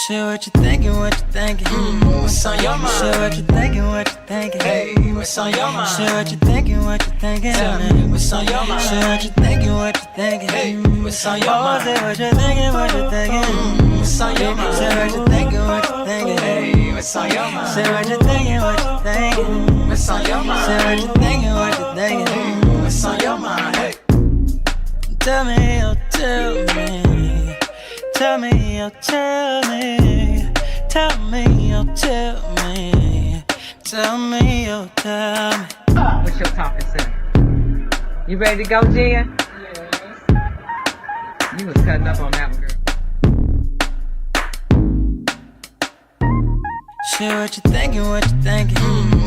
Share what you thinking, what you thinking. What's on your mind? Share what you thinking, what you thinking. Hey, what's on your mind? Share what you thinking, what you thinking. Tell me, what's on your mind? Share what you thinking, what you thinking. Hey, what's on your Oh, mind? say what you thinking, what you thinking. What's on your mind? Say what you thinking, what you thinking. Hey, what's on your mind? Say what you thinking, what you thinking. What's on your mind? Say what you thinking, what you thinking. What's on your mind? Hey, Tell me, oh, tell me. Tell me, oh, tell me. Tell me, oh, tell me. Tell me, oh, tell me. What's your talking say? You ready to go, Jen? You was cutting up on that one, girl. Share what you thinking, what you thinking.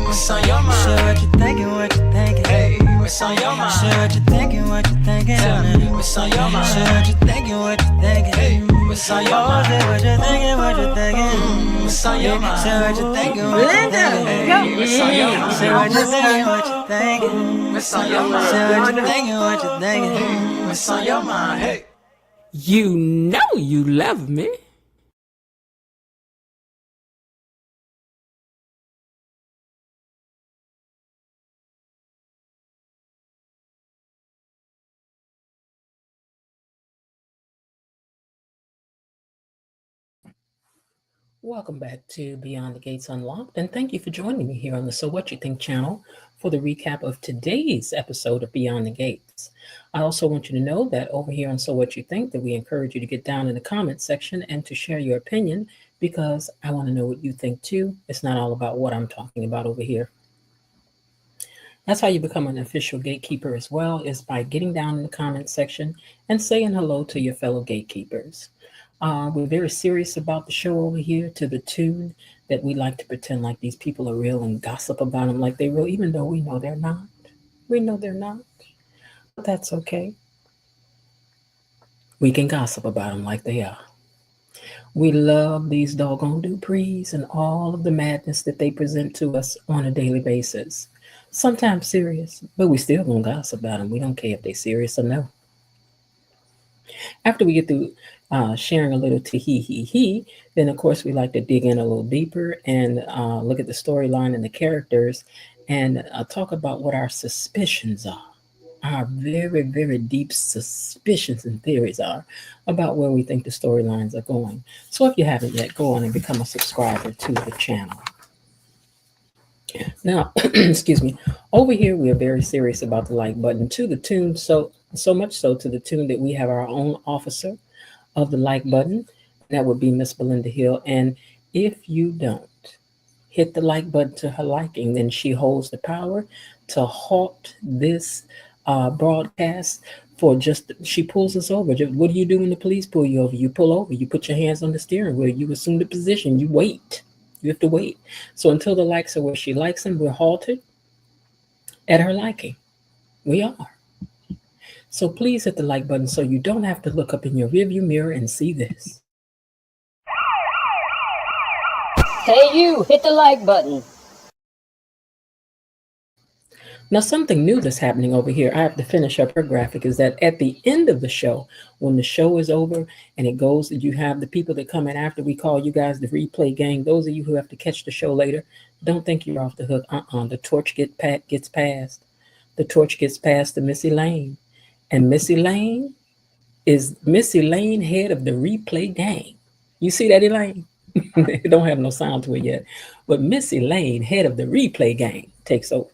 what's on your mind? Share what you thinking, what you thinking. Hey, what's on your mind? Share what you thinking, what you thinking. Tell me, what's on your mind? Share what you thinking, what you thinking. Hey, what's on your Oh, mind? say what you thinking, what you thinking. What's on your mind? Say what you thinking, what you thinking. Hey, what's on your mind? Say what you thinking, what you thinking. What's on your mind? Say what you thinking, what you thinking. What's on your mind? Hey. You know you love me. Welcome back to Beyond the Gates Unlocked, and thank you for joining me here on the So What You Think channel for the recap of today's episode of Beyond the Gates. I also want you to know that over here on So What You Think that we encourage you to get down in the comments section and to share your opinion, because I want to know what you think too. It's not all about what I'm talking about over here. That's how you become an official gatekeeper as well, is by getting down in the comments section and saying hello to your fellow gatekeepers. We're very serious about the show over here, to the tune that we like to pretend like these people are real and gossip about them like they're real, even though we know they're not. We know they're not. But that's okay. We can gossip about them like they are. We love these doggone Duprees and all of the madness that they present to us on a daily basis. Sometimes serious, but we still gonna gossip about them. We don't care if they're serious or no. After we get through sharing a little he, then of course we like to dig in a little deeper and look at the storyline and the characters and talk about what our suspicions are, our very, very deep suspicions and theories are about where we think the storylines are going. So if you haven't yet, go on and become a subscriber to the channel. Now, excuse me, over here we are very serious about the like button, to the tune, so much so to the tune that we have our own officer of the like button. That would be Miss Belinda Hill. And if you don't hit the like button to her liking, then she holds the power to halt this broadcast for just, she pulls us over. What do you do when the police pull you over? You pull over, you put your hands on the steering wheel, you assume the position, you wait. You have to wait. So until the likes are where she likes them, we're halted at her liking. We are. So please hit the like button so you don't have to look up in your rearview mirror and see this. Hey you, hit the like button. Now, something new that's happening over here, I have to finish up her graphic, is that at the end of the show, when the show is over and it goes, you have the people that come in after, we call you guys the replay gang. Those of you who have to catch the show later, don't think you're off the hook. The torch gets passed. The torch gets passed to Missy Lane. And Missy Lane is Missy Lane, head of the replay gang. You see that, Elaine? It don't have no sound to it yet. But Missy Lane, head of the replay gang, takes over.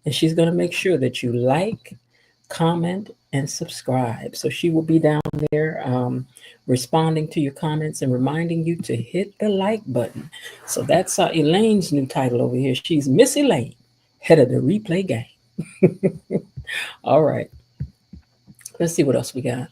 And she's going to make sure that you like, comment, and subscribe. So she will be down there responding to your comments and reminding you to hit the like button. So that's Elaine's new title over here. She's Missy Lane, head of the replay gang. All right. Let's see what else we got.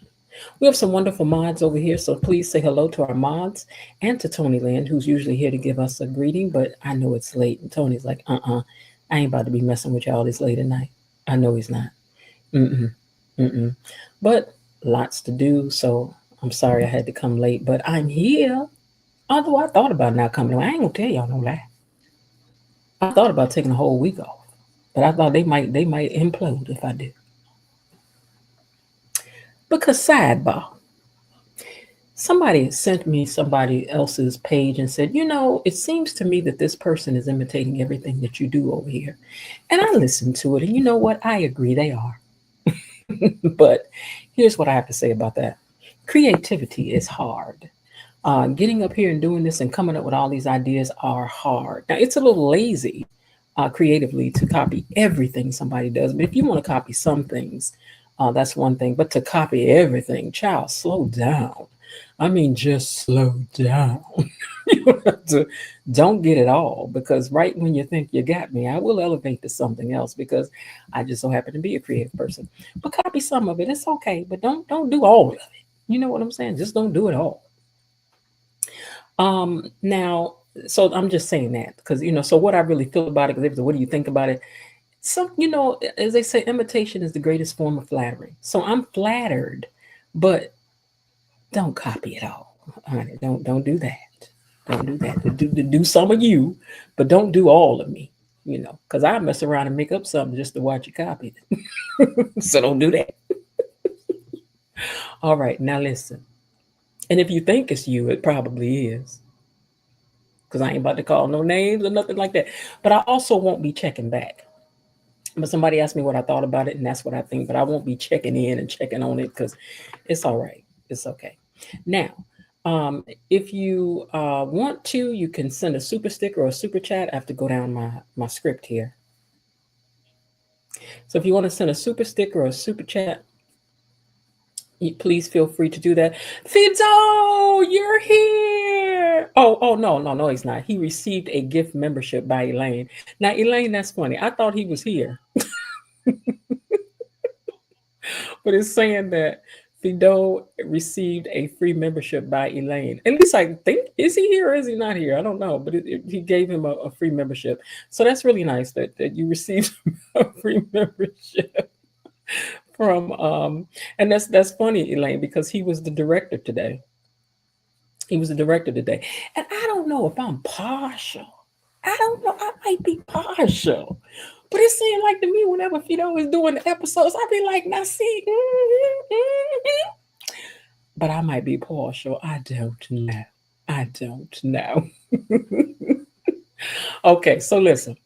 We have some wonderful mods over here, so please say hello to our mods and to Tony Land, who's usually here to give us a greeting, but I know it's late, and Tony's like, I ain't about to be messing with y'all this late at night. I know he's not. But lots to do, so I'm sorry I had to come late, but I'm here. Although I thought about not coming. I ain't gonna tell y'all no lie. I thought about taking a whole week off, but I thought they might implode if I do. Because sidebar, Somebody sent me somebody else's page and said, it seems to me that this person is imitating everything that you do over here. And I listened to it, and you know what? I agree they are. But here's what I have to say about that. Creativity is hard. Getting up here and doing this and coming up with all these ideas are hard. Now, it's a little lazy creatively to copy everything somebody does. But if you want to copy some things, that's one thing. But to copy everything, child, slow down. I mean, just slow down. You don't have to, don't get it all, because right when you think you got me, I will elevate to something else because I just so happen to be a creative person. But copy some of it. It's okay, but don't do all of it. You know what I'm saying? Just don't do it all. Now, so I'm just saying that because, so what I really feel about it, because what do you think about it? So, as they say, imitation is the greatest form of flattery. So I'm flattered, but don't copy it all, honey. Don't do that. Don't do that. Do some of you, but don't do all of me, because I mess around and make up something just to watch you copy it. So don't do that. All right, now listen. And if you think it's you, it probably is. Because I ain't about to call no names or nothing like that. But I also won't be checking back. But somebody asked me what I thought about it, and that's what I think. But I won't be checking in and checking on it because it's all right. It's okay. Now, if you want to, you can send a super sticker or a super chat. I have to go down my script here. So if you want to send a super sticker or a super chat, please feel free to do that. Fido, you're here. Oh, no, he's not. He received a gift membership by Elaine. Now, Elaine, that's funny. I thought he was here. But it's saying that Fido received a free membership by Elaine. At least I think, is he here or is he not here? I don't know, but he gave him a free membership. So that's really nice that you received a free membership from, and that's funny, Elaine, because he was the director today. And I don't know if I'm partial. I don't know. I might be partial. But it seemed like to me, whenever Fido was doing the episodes, I'd be like, now see. But I might be partial. I don't know. Okay, so listen.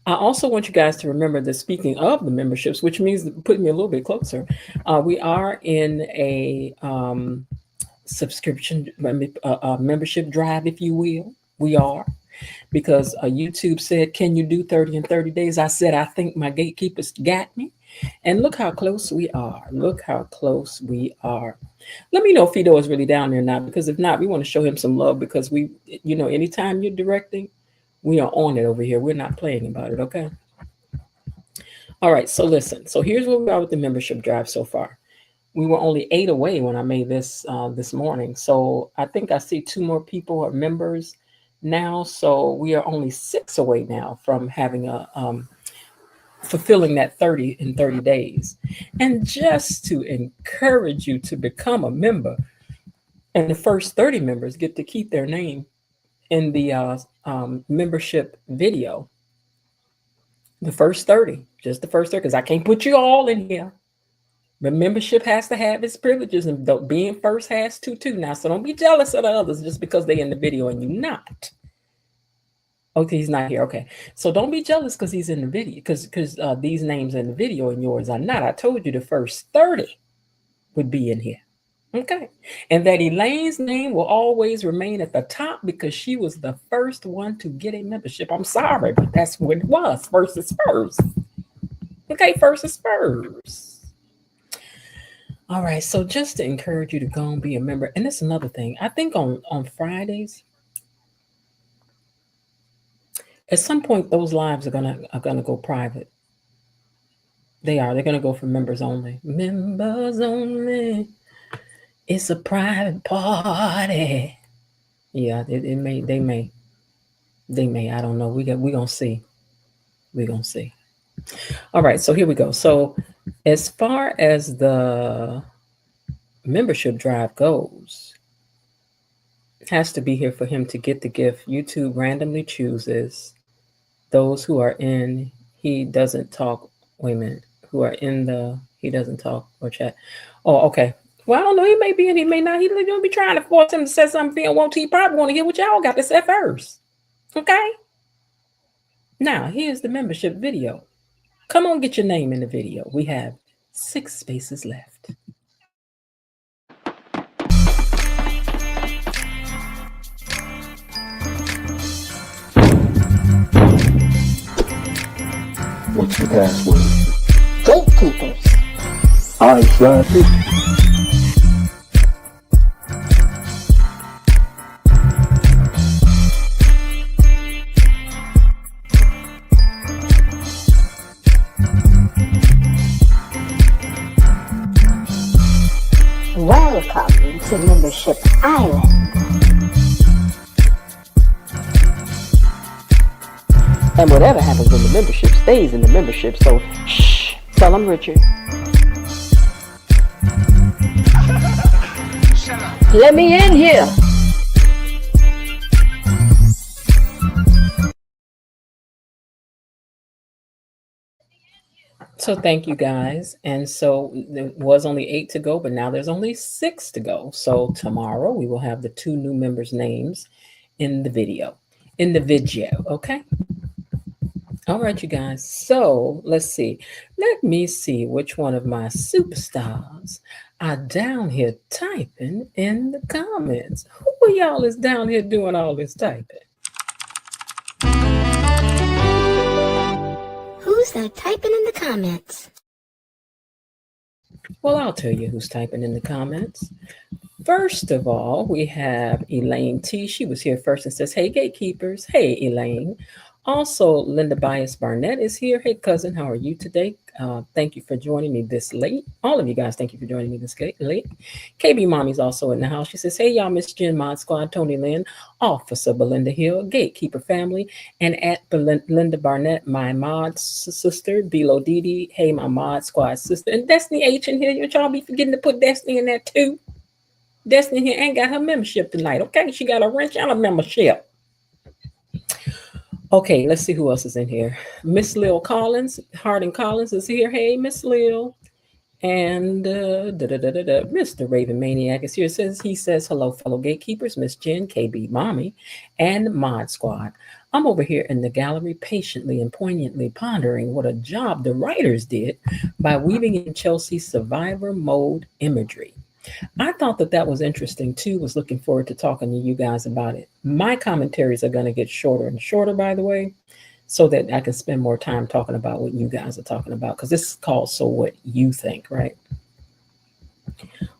I also want you guys to remember that speaking of the memberships, which means putting me a little bit closer, we are in a subscription membership drive, if you will. We are. Because YouTube said, can you do 30 in 30 days? I said, I think my gatekeepers got me. And look how close we are. Let me know if Fido is really down there now, because if not, we want to show him some love, because we, anytime you're directing, we are on it over here. We're not playing about it, okay? All right, so listen. So here's where we are with the membership drive so far. We were only 8 away when I made this this morning. So I think I see 2 more people are members now. So we are only 6 away now from having fulfilling that 30 in 30 days. And just to encourage you to become a member, and the first 30 members get to keep their name in the membership video. The first 30, just the first 30, because I can't put you all in here. But membership has to have its privileges, and being first has to too. Now, so don't be jealous of the others just because they're in the video and you're not. Okay, he's not here. Okay, so don't be jealous because he's in the video, because these names in the video and yours are not. I told you the first 30 would be in here. Okay, and that Elaine's name will always remain at the top because she was the first one to get a membership. I'm sorry, but that's what it was. First is first. Okay, first is first. All right, so just to encourage you to go and be a member. And that's another thing. I think on Fridays, at some point, those lives are gonna go private. They are. They're gonna go for members only. Members only. It's a private party. Yeah, they may. I don't know. We're gonna see. We're gonna see. All right, so here we go. So as far as the membership drive goes, it has to be here for him to get the gift. YouTube randomly chooses those who are in he doesn't talk. Wait a minute. Who are in the he doesn't talk or chat. Oh, okay. Well, I don't know. He may be and he may not. He's gonna be trying to force him to say something he don't want to. He probably want to hear what y'all got to say first. Okay. Now here's the membership video. Come on, get your name in the video. We have 6 spaces left. What's the password? Gatekeepers. I got it. Welcome to Membership Island. And whatever happens in the membership stays in the membership. So, shh, tell them, Richard. Let me in here. So thank you guys. And so there was only 8 to go, but now there's only 6 to go. So tomorrow we will have the 2 new members' names in the video. Okay? All right, you guys. So let's see. Let me see which one of my superstars are down here typing in the comments. Who of y'all is down here doing all this typing? Who's that typing in the comments? Well, I'll tell you who's typing in the comments. First of all, we have Elaine T. She was here first and says, hey, gatekeepers. Hey, Elaine. Also, Linda Bias Barnett is here. Hey, cousin, how are you today? Thank you for joining me this late. All of you guys, thank you for joining me this late. KB Mommy's also in the house. She says, hey, y'all, Miss Jen, Mod Squad, Tony Lynn, Officer Belinda Hill, Gatekeeper Family, and at Linda Barnett, my mod sister, Bilo Didi. Hey, my Mod Squad sister. And Destiny H in here. Y'all be forgetting to put Destiny in there too. Destiny here ain't got her membership tonight, okay? She got a wrench and a membership. Okay, let's see who else is in here. Miss Lil Collins, Harding Collins is here. Hey, Miss Lil. And Mr. Raven Maniac is here. He says, hello, fellow gatekeepers, Miss Jen, KB Mommy, and Mod Squad. I'm over here in the gallery patiently and poignantly pondering what a job the writers did by weaving in Chelsea's survivor mode imagery. I thought that was interesting too, was looking forward to talking to you guys about it. My commentaries are going to get shorter and shorter, by the way, so that I can spend more time talking about what you guys are talking about, because this is called So What You Think, right?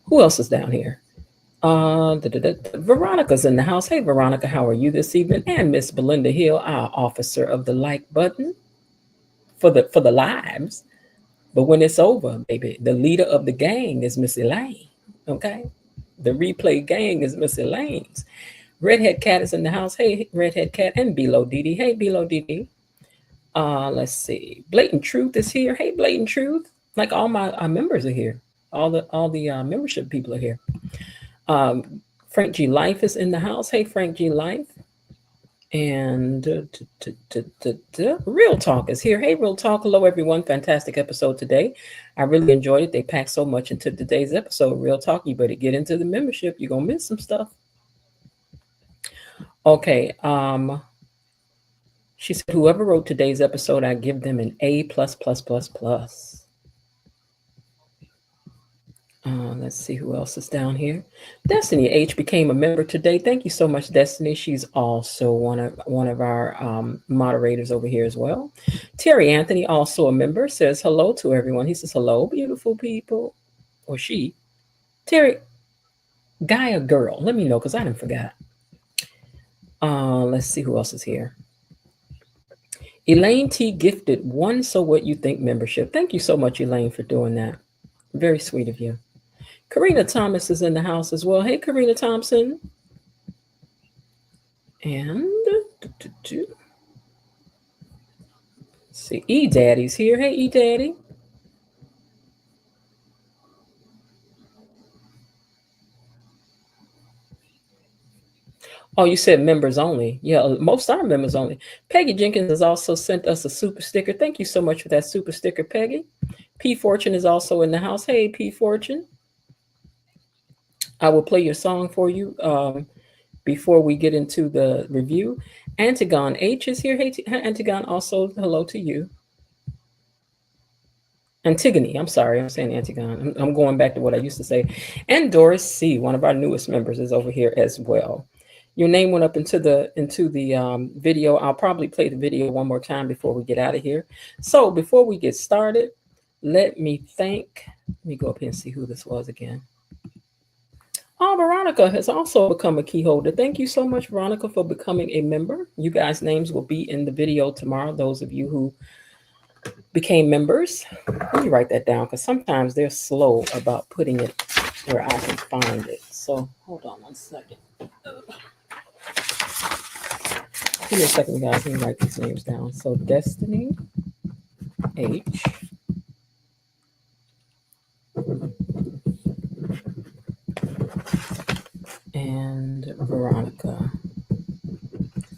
Who else is down here? Veronica's in the house. Hey, Veronica, how are you this evening? And Miss Belinda Hill, our officer of the like button for the lives. But when it's over, baby, the leader of the gang is Miss Elaine. Okay, the replay gang is Miss Elaine's. Redhead Cat is in the house. Hey, Redhead Cat, and Bilo Didi. Hey, Bilo Didi. Let's see. Blatant Truth is here. Hey, Blatant Truth. Like all my members are here. All the membership people are here. Frank G Life is in the house. Hey, Frank G Life. And Real Talk is here. Hey, Real Talk. Hello, everyone. Fantastic episode today. I really enjoyed it. They packed so much into today's episode. Real Talk, you better get into the membership. You're going to miss some stuff. Okay. She said, whoever wrote today's episode, I give them an A+++++. Let's see who else is down here. Destiny H became a member today. Thank you so much, Destiny. She's also one of our moderators over here as well. Terry Anthony, also a member, says hello to everyone. He says, hello, beautiful people. Or she. Terry, guy or girl? Let me know, because I didn't forget. Let's see who else is here. Elaine T gifted 1 So What You Think membership. Thank you so much, Elaine, for doing that. Very sweet of you. Karina Thomas is in the house as well. Hey, Karina Thompson. And let's see, E-Daddy's here. Hey, E-Daddy. Oh, you said members only. Yeah, most are members only. Peggy Jenkins has also sent us a super sticker. Thank you so much for that super sticker, Peggy. P Fortune is also in the house. Hey, P Fortune. I will play your song for you before we get into the review. Antigone H is here. Hey, Antigone, also hello to you. Antigone, I'm sorry, I'm saying Antigone. I'm going back to what I used to say. And Doris C, one of our newest members, is over here as well. Your name went up into the video. I'll probably play the video one more time before we get out of here. So before we get started, let me go up here and see who this was again. Oh, Veronica has also become a key holder. Thank you so much, Veronica, for becoming a member. You guys' names will be in the video tomorrow, those of you who became members. Let me write that down because sometimes they're slow about putting it where I can find it. So hold on 1 second. Give me a second, guys. Let me write these names down. So Destiny H. And Veronica.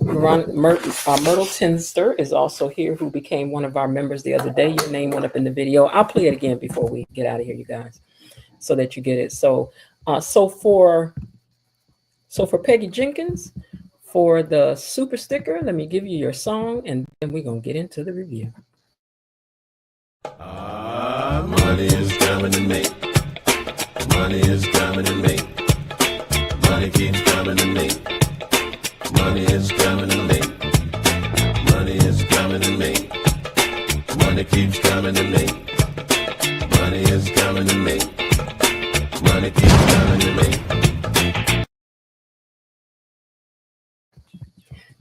Myrtle Tinster is also here, who became one of our members the other day. Your name went up in the video. I'll play it again before we get out of here, you guys, so that you get it. So for Peggy Jenkins, for the super sticker, let me give you your song, and then we're gonna get into the review. Money is coming to me. Money is coming to me. Money keeps coming to me. Money is coming to me. Money is coming to me. Money keeps coming to me. Money is coming to me. Money keeps coming to me.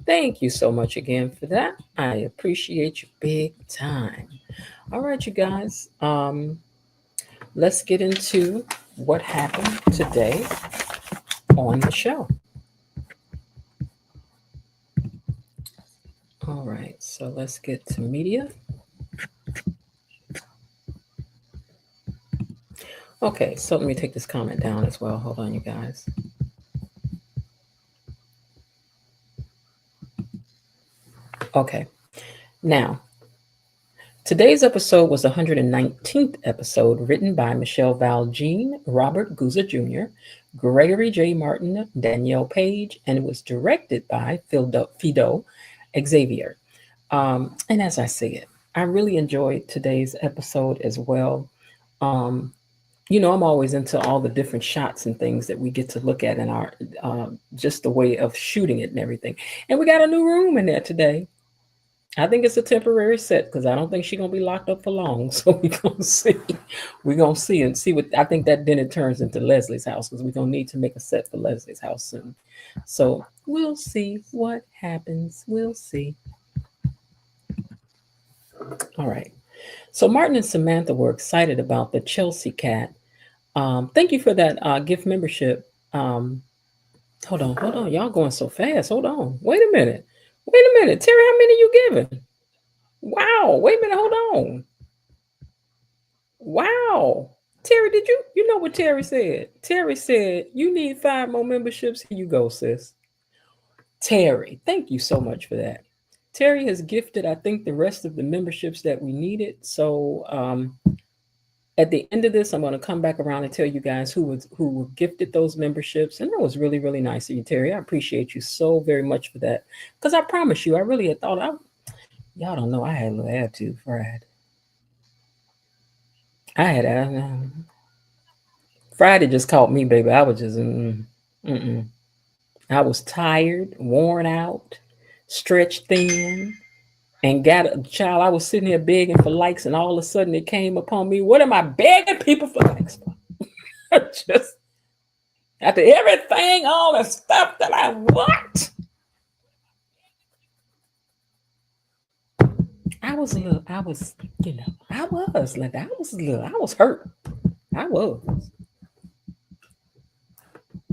Thank you so much again for that. I appreciate you big time. All right, you guys. Let's get into what happened today on the show. All right, so let's get to media. Okay, so let me take this comment down as well. Hold on, you guys. Okay, now, today's episode was the 119th episode, written by Michelle Val Jean, Robert Guza Jr., Gregory J. Martin, Danielle Page, and it was directed by Fido Xavier. And as I said, I really enjoyed today's episode as well. You know, I'm always into all the different shots and things that we get to look at in our, just the way of shooting it and everything. And we got a new room in there today. I think it's a temporary set because I don't think she's going to be locked up for long. So we're going to see. We're going to see and see what, I think that then it turns into Leslie's house because we're going to need to make a set for Leslie's house soon. So we'll see what happens. We'll see. All right. So Martin and Samantha were excited about the Chelsea cat. Thank you for that gift membership. Hold on. Y'all going so fast. Hold on. Wait a minute. Terry, how many you giving? Wow. Wait a minute. Hold on. Wow. Terry, did you know what Terry said? Terry said, you need 5 more memberships. Here you go, sis. Terry, thank you so much for that. Terry has gifted, I think, the rest of the memberships that we needed. So at the end of this, I'm going to come back around and tell you guys who were gifted those memberships. And that was really, really nice of you, Terry. I appreciate you so very much for that. Because I promise you, I really had thought, y'all don't know, I had a little attitude Friday. Friday just caught me, baby. I was just, I was tired, worn out, stretched thin. And got a child, I was sitting here begging for likes, and all of a sudden it came upon me. What am I begging people for likes for? Just after everything, all the stuff that I want. I was hurt.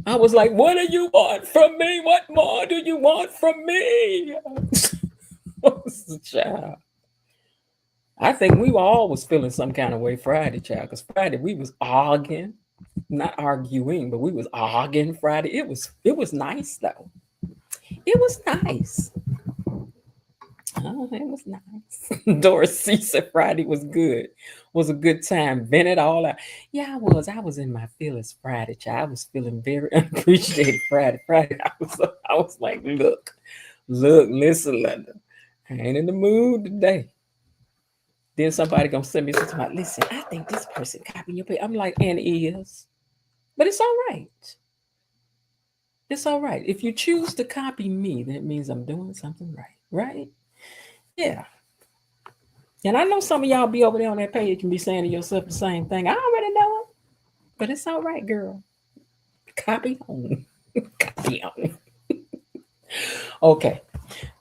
I was like, what do you want from me? What more do you want from me? Child. I think we were always feeling some kind of way Friday, child, because Friday we was arguing, not arguing, but we was arguing Friday. It was nice though. It was nice. Oh, it was nice. Doris C said Friday was good. Was a good time. Vented all out. Yeah, I was. I was in my feelings Friday, child. I was feeling very unappreciated Friday. I was like, look, listen, Linda. I ain't in the mood today. Then somebody gonna send me something like, listen, I think this person copying your page. I'm like, and is. But it's all right. It's all right. If you choose to copy me, that means I'm doing something right. Right? Yeah. And I know some of y'all be over there on that page and be saying to yourself the same thing. I already know it. But it's all right, girl. Copy on. Copy on. Okay.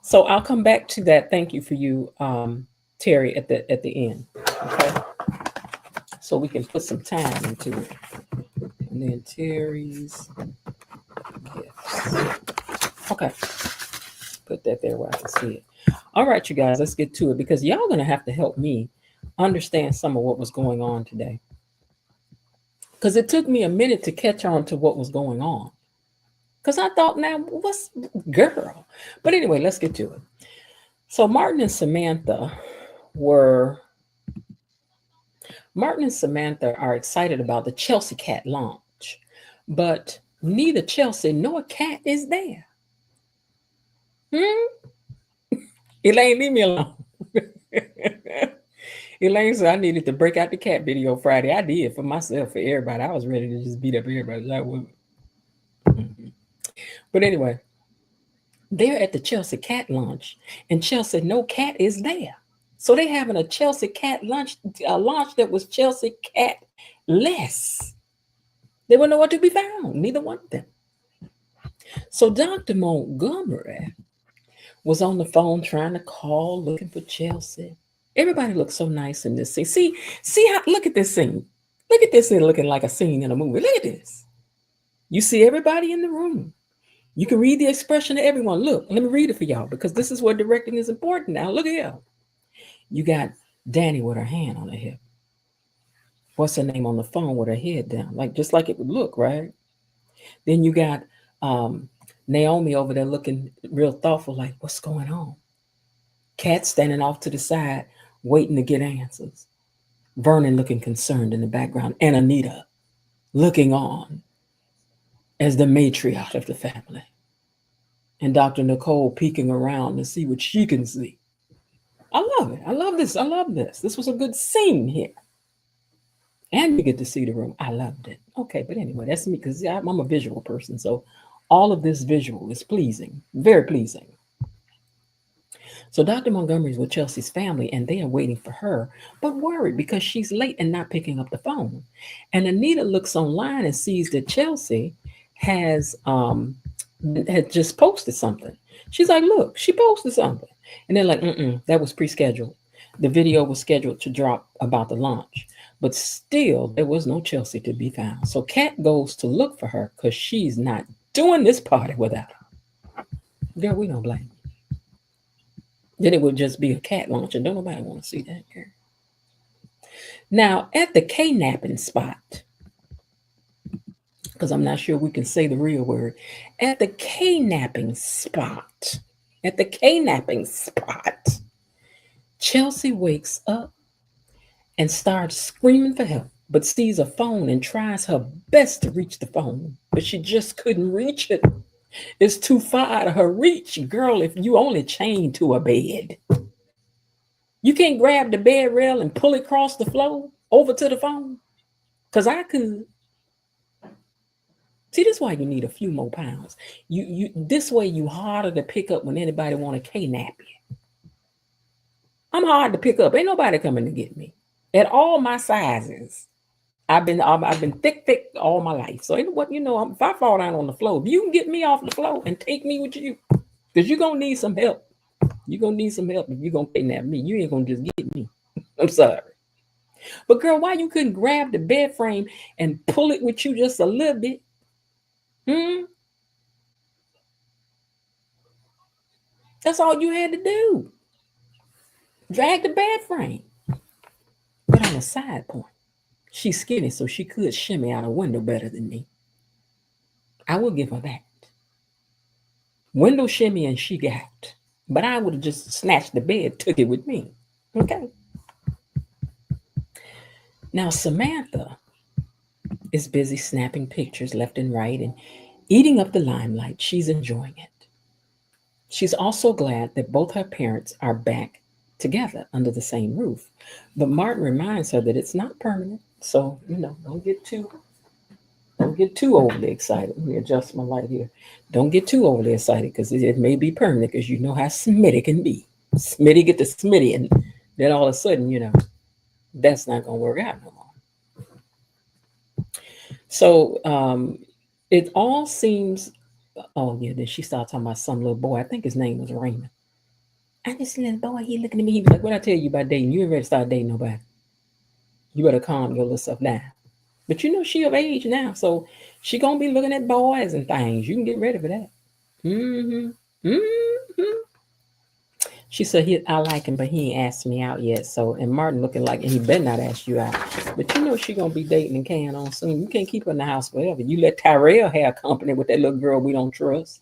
So I'll come back to that. Thank you for you, Terry, at the end. Okay. So we can put some time into it. And then Terry's gifts. Okay. Put that there where I can see it. All right, you guys, let's get to it because y'all going to have to help me understand some of what was going on today. Because it took me a minute to catch on to what was going on. Because I thought, now, what's girl? But anyway, let's get to it. So Martin and Samantha are excited about the Chelsea Cat launch. But neither Chelsea nor Cat is there. Elaine, leave me alone. Elaine said I needed to break out the cat video Friday. I did for myself, for everybody. I was ready to just beat up everybody. But anyway, they're at the Chelsea Cat launch, and Chelsea no cat is there. So they're having a Chelsea Cat launch that was Chelsea Cat less. They were nowhere to be found, neither one of them. So Dr. Montgomery was on the phone trying to call, looking for Chelsea. Everybody looks so nice in this scene. See how, look at this scene. Look at this scene looking like a scene in a movie. Look at this. You see everybody in the room. You can read the expression of everyone. Look, let me read it for y'all because this is where directing is important now. Look here. You got Danny with her hand on her hip. What's her name on the phone with her head down? Just like it would look, right? Then you got Naomi over there looking real thoughtful, like, what's going on? Kat standing off to the side, waiting to get answers. Vernon looking concerned in the background, and Anita looking on as the matriarch of the family. And Dr. Nicole peeking around to see what she can see. I love it. I love this. I love this. This was a good scene here. And you get to see the room. I loved it. Okay, but anyway, that's me because I'm a visual person. So all of this visual is pleasing, very pleasing. So Dr. Montgomery's with Chelsea's family and they are waiting for her, but worried because she's late and not picking up the phone. And Anita looks online and sees that Chelsea had just posted something. She's like, look, she posted something. And they're like, that was pre-scheduled. The video was scheduled to drop about the launch, but still there was no Chelsea to be found. So Kat goes to look for her because she's not doing this party without her. Girl, we don't blame you. Then it would just be a cat launch, and don't nobody want to see that here. Now, at the K-napping spot, because I'm not sure we can say the real word, at the K-napping spot, Chelsea wakes up and starts screaming for help, but sees a phone and tries her best to reach the phone, but she just couldn't reach it. It's too far out of her reach. Girl, if you only chained to a bed, you can't grab the bed rail and pull it across the floor over to the phone? Because I could. See, this is why you need a few more pounds. You this way you harder to pick up when anybody want to K-nap you. I'm hard to pick up. Ain't nobody coming to get me. At all my sizes. I've been thick all my life. So what if I fall down on the floor, if you can get me off the floor and take me with you, because you're gonna need some help. You're gonna need some help if you're gonna kidnap me. You ain't gonna just get me. I'm sorry. But girl, why you couldn't grab the bed frame and pull it with you just a little bit? That's all you had to do. Drag the bed frame. But on a side point, she's skinny, so she could shimmy out a window better than me. I will give her that. Window shimmy and she got. But I would have just snatched the bed, took it with me. Okay. Now, Samantha is busy snapping pictures left and right and eating up the limelight. She's enjoying it. She's also glad that both her parents are back together under the same roof. But Martin reminds her that it's not permanent. So, don't get too overly excited. Let me adjust my light here. Don't get too overly excited because it may be permanent, because you know how Smitty can be. Smitty get to Smitty, and then all of a sudden, that's not going to work out no more. So it all seems, oh yeah, then she started talking about some little boy. I think his name was Raymond. And this little boy, he looking at me, he was like, what I tell you about dating? You ain't ready to start dating nobody. You better calm your little stuff down. But she of age now, so she gonna be looking at boys and things. You can get ready for that. She said, I like him, but he ain't asked me out yet. So, and Martin looking like, and he better not ask you out. But she gonna be dating and carrying on soon. You can't keep her in the house forever. You let Tyrell have company with that little girl we don't trust.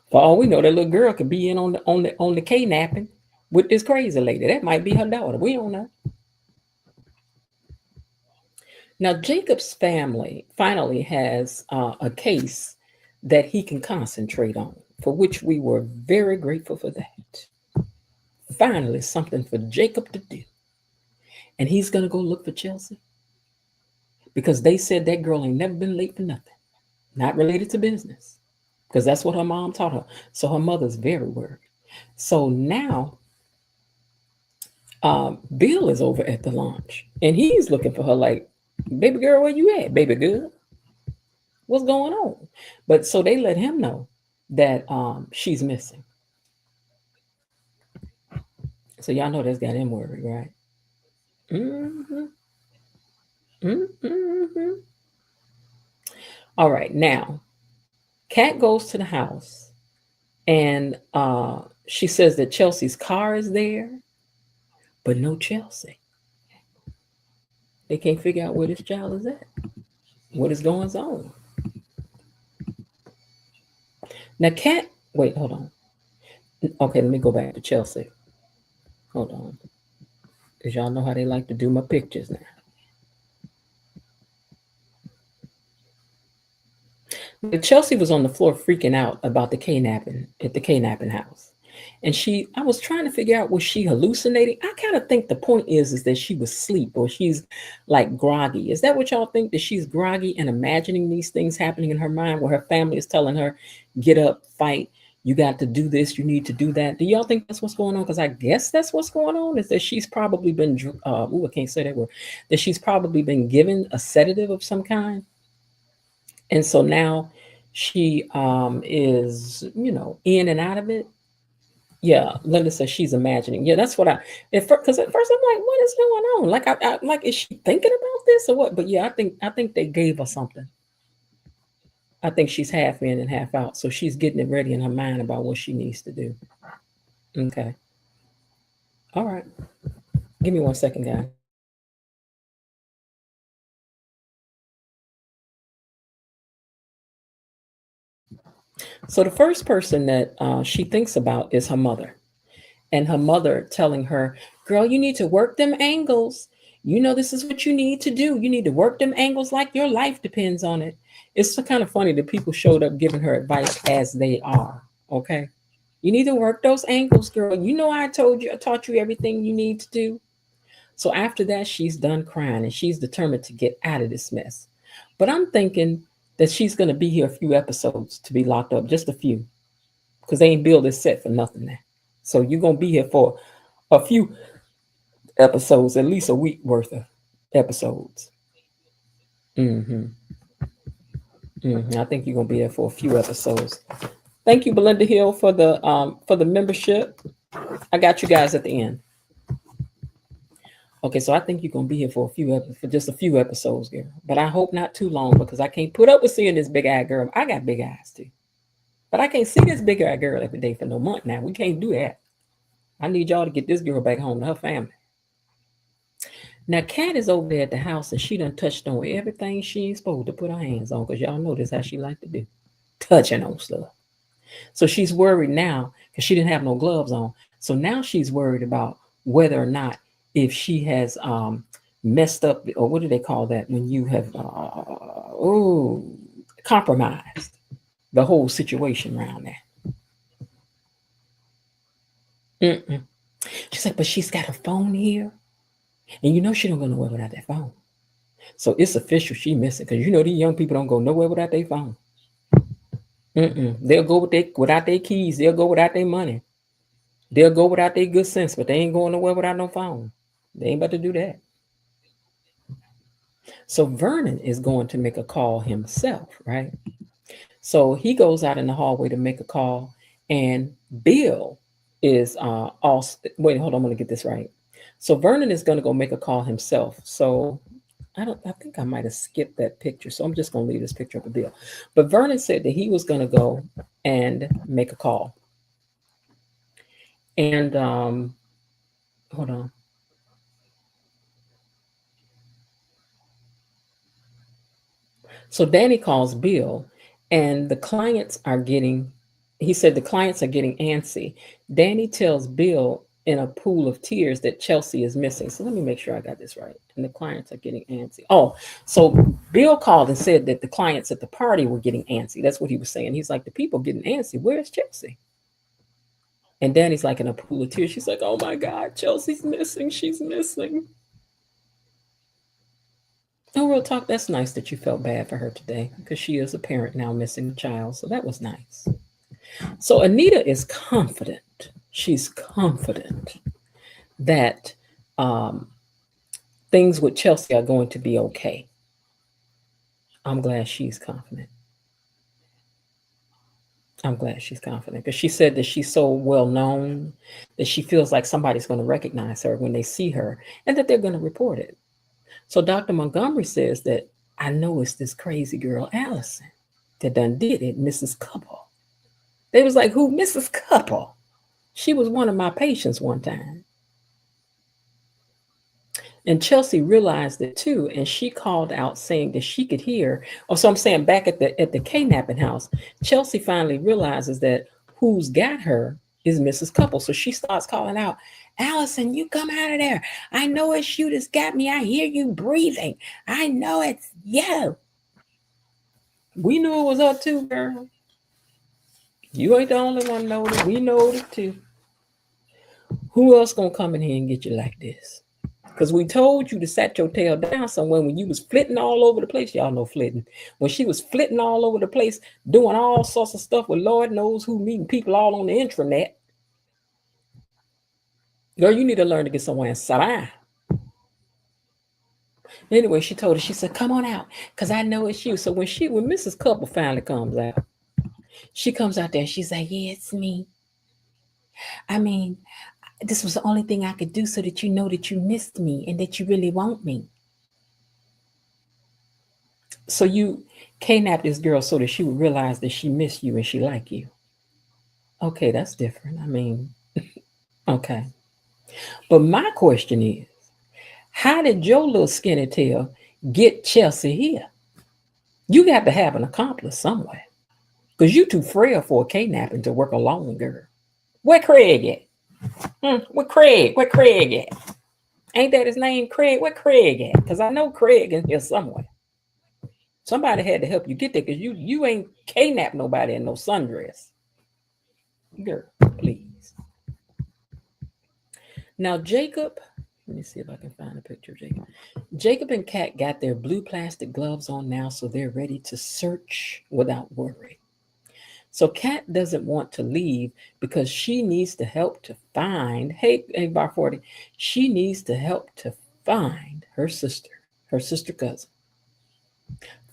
For all we know, that little girl could be in on the K-napping with this crazy lady. That might be her daughter. We don't know. Now, Jacob's family finally has a case that he can concentrate on, for which we were very grateful for that. Finally, something for Jacob to do. And he's going to go look for Chelsea, because they said that girl ain't never been late for nothing, not related to business, because that's what her mom taught her. So her mother's very worried. So now Bill is over at the launch, and he's looking for her like, baby girl, where you at, baby girl? What's going on? But so they let him know that she's missing. So y'all know that's got him worried, right? All right, now Kat goes to the house, and she says that Chelsea's car is there, but no Chelsea. They can't figure out where this child is at. What is going on? Now, Kat, wait, hold on. Okay, let me go back to Chelsea. Hold on. Because y'all know how they like to do my pictures now. But Chelsea was on the floor freaking out about the K-napping at the K-napping house. And I was trying to figure out, was she hallucinating? I kind of think the point is that she was asleep, or she's like groggy. Is that what y'all think, that she's groggy and imagining these things happening in her mind, where her family is telling her, get up, fight, you got to do this, you need to do that? Do y'all think that's what's going on? Because I guess that's what's going on, is that she's probably been, I can't say that word, that she's probably been given a sedative of some kind. And so now she is, in and out of it. Yeah, Linda says she's imagining. Yeah, that's what because at first I'm like, what is going on? Like, I like, is she thinking about this or what? But yeah, I think they gave her something. I think she's half in and half out. So she's getting it ready in her mind about what she needs to do. Okay. All right. Give me 1 second, guys. So the first person that she thinks about is her mother, and her mother telling her, girl, you need to work them angles. This is what you need to do. You need to work them angles like your life depends on it. It's kind of funny that people showed up giving her advice as they are. Okay. You need to work those angles, girl. I taught you everything you need to do. So after that, she's done crying, and she's determined to get out of this mess. But I'm thinking that she's going to be here a few episodes to be locked up, just a few, because they ain't build this set for nothing now. So you're going to be here for a few episodes, at least a week worth of episodes. I think you're going to be there for a few episodes. Thank you, Belinda Hill, for the membership. I got you guys at the end. Okay, so I think you're gonna be here for just a few episodes, girl. But I hope not too long, because I can't put up with seeing this big-eyed girl. I got big eyes too, but I can't see this big-eyed girl every day for no month now. We can't do that. I need y'all to get this girl back home to her family. Now, Kat is over there at the house, and she done touched on everything she ain't supposed to put her hands on, because y'all know this how she like to do, touching on stuff. So she's worried now because she didn't have no gloves on. So now she's worried about whether or not if she has messed up, or what do they call that when you have compromised the whole situation around that. She's like, but she's got her phone here, and you know she don't go nowhere without that phone. So it's official. She missing because you know these young people don't go nowhere without their phone. They'll go without their keys. They'll go without their money. They'll go without their good sense, but they ain't going nowhere without no phone. They ain't about to do that. So Vernon is going to make a call himself, right? So he goes out in the hallway to make a call, and Bill is also, wait, hold on, I'm going to get this right. So Vernon is going to go make a call himself. So I think I might have skipped that picture. So I'm just going to leave this picture up of Bill. But Vernon said that he was going to go and make a call. And hold on. So Danny calls Bill, and the clients are getting, he said the clients are getting antsy. Danny tells Bill in a pool of tears that Chelsea is missing. So let me make sure I got this right. And the clients are getting antsy. Oh, so Bill called and said that the clients at the party were getting antsy. That's what he was saying. He's like, the people getting antsy. Where's Chelsea? And Danny's like in a pool of tears. She's like, oh my God, Chelsea's missing. She's missing. Oh, real talk, that's nice that you felt bad for her today because she is a parent now missing a child. So that was nice. So Anita is confident. She's confident that things with Chelsea are going to be okay. I'm glad she's confident. I'm glad she's confident because she said that she's so well known that she feels like somebody's going to recognize her when they see her and that they're going to report it. So Dr. Montgomery says that I know it's this crazy girl, Allison, that done did it, Mrs. Couple. They was like, who? Mrs. Couple. She was one of my patients one time. And Chelsea realized it too, and she called out saying that she could hear. Oh, so I'm saying back at the kidnapping house, Chelsea finally realizes that who's got her is Mrs. Couple. So she starts calling out, Allison, you come out of there. I know it's you that's got me. I hear you breathing. I know it's you. We knew it was up too, girl. You ain't the only one know it. We know it too. Who else gonna come in here and get you like this? Because we told you to set your tail down somewhere when you was flitting all over the place. Y'all know flitting. When she was flitting all over the place, doing all sorts of stuff with Lord knows who, meeting people all on the intranet. Girl, you need to learn to get somewhere and sit down. Anyway, she told her, she said, come on out, because I know it's you. So when Mrs. Couple finally comes out, she comes out there, she's like, yeah, it's me. I mean, this was the only thing I could do so that you know that you missed me and that you really want me. So you kidnapped this girl so that she would realize that she missed you and she liked you. Okay, that's different. I mean, okay. But my question is, how did your little skinny tail get Chelsea here? You got to have an accomplice somewhere. Because you too frail for a kidnapping to work alone, girl. Where Craig at? Where Craig at? Ain't that his name, Craig? Where Craig at? Because I know Craig in here somewhere. Somebody had to help you get there because you ain't kidnapped nobody in no sundress. Girl, please. Now, Jacob, let me see if I can find a picture of Jacob. Jacob and Kat got their blue plastic gloves on now, so they're ready to search without worry. So Kat doesn't want to leave because she needs to help to find, hey Bar 40, she needs to help to find her sister cousin.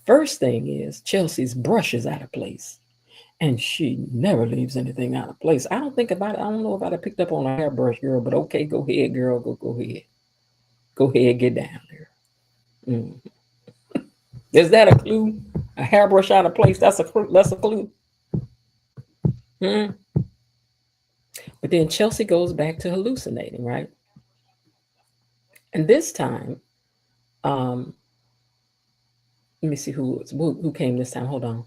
First thing is Chelsea's brush is out of place. And she never leaves anything out of place. I don't know if I'd have picked up on a hairbrush, girl, but okay, go ahead, girl, go ahead. Go ahead, get down there. Is that a clue? A hairbrush out of place, that's a clue. But then Chelsea goes back to hallucinating, right? And this time, let me see who came this time. Hold on.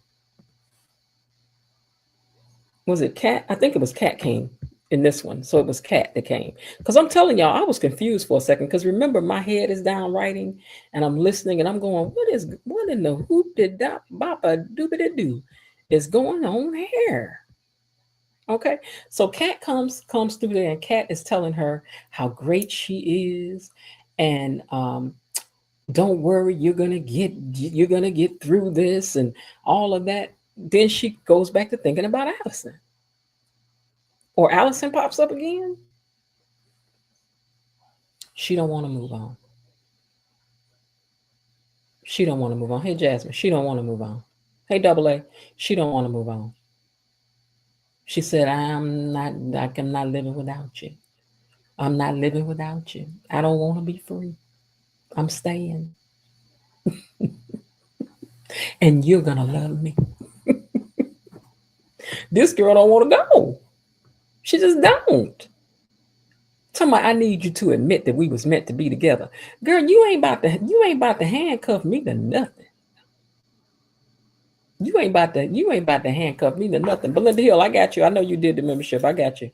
Was it Cat? I think it was Cat came in this one. So it was Cat that came. Because I'm telling y'all, I was confused for a second. Because remember, my head is down writing and I'm listening and I'm going, what in the hoop did that boppa doobity do is going on here? Okay. So Cat comes through there and Cat is telling her how great she is. And don't worry, you're gonna get through this and all of that. Then she goes back to thinking about Allison. Or Allison pops up again. She don't want to move on. She don't want to move on. Hey, Jasmine, she don't want to move on. Hey, Double A, she don't want to move on. She said, I'm not living without you. I'm not living without you. I don't want to be free. I'm staying. And you're going to love me. This girl don't want to go. She just don't. Tell me, I need you to admit that we was meant to be together. Girl, you ain't about to handcuff me to nothing. You ain't about to handcuff me to nothing. Belinda Hill, I got you. I know you did the membership. I got you.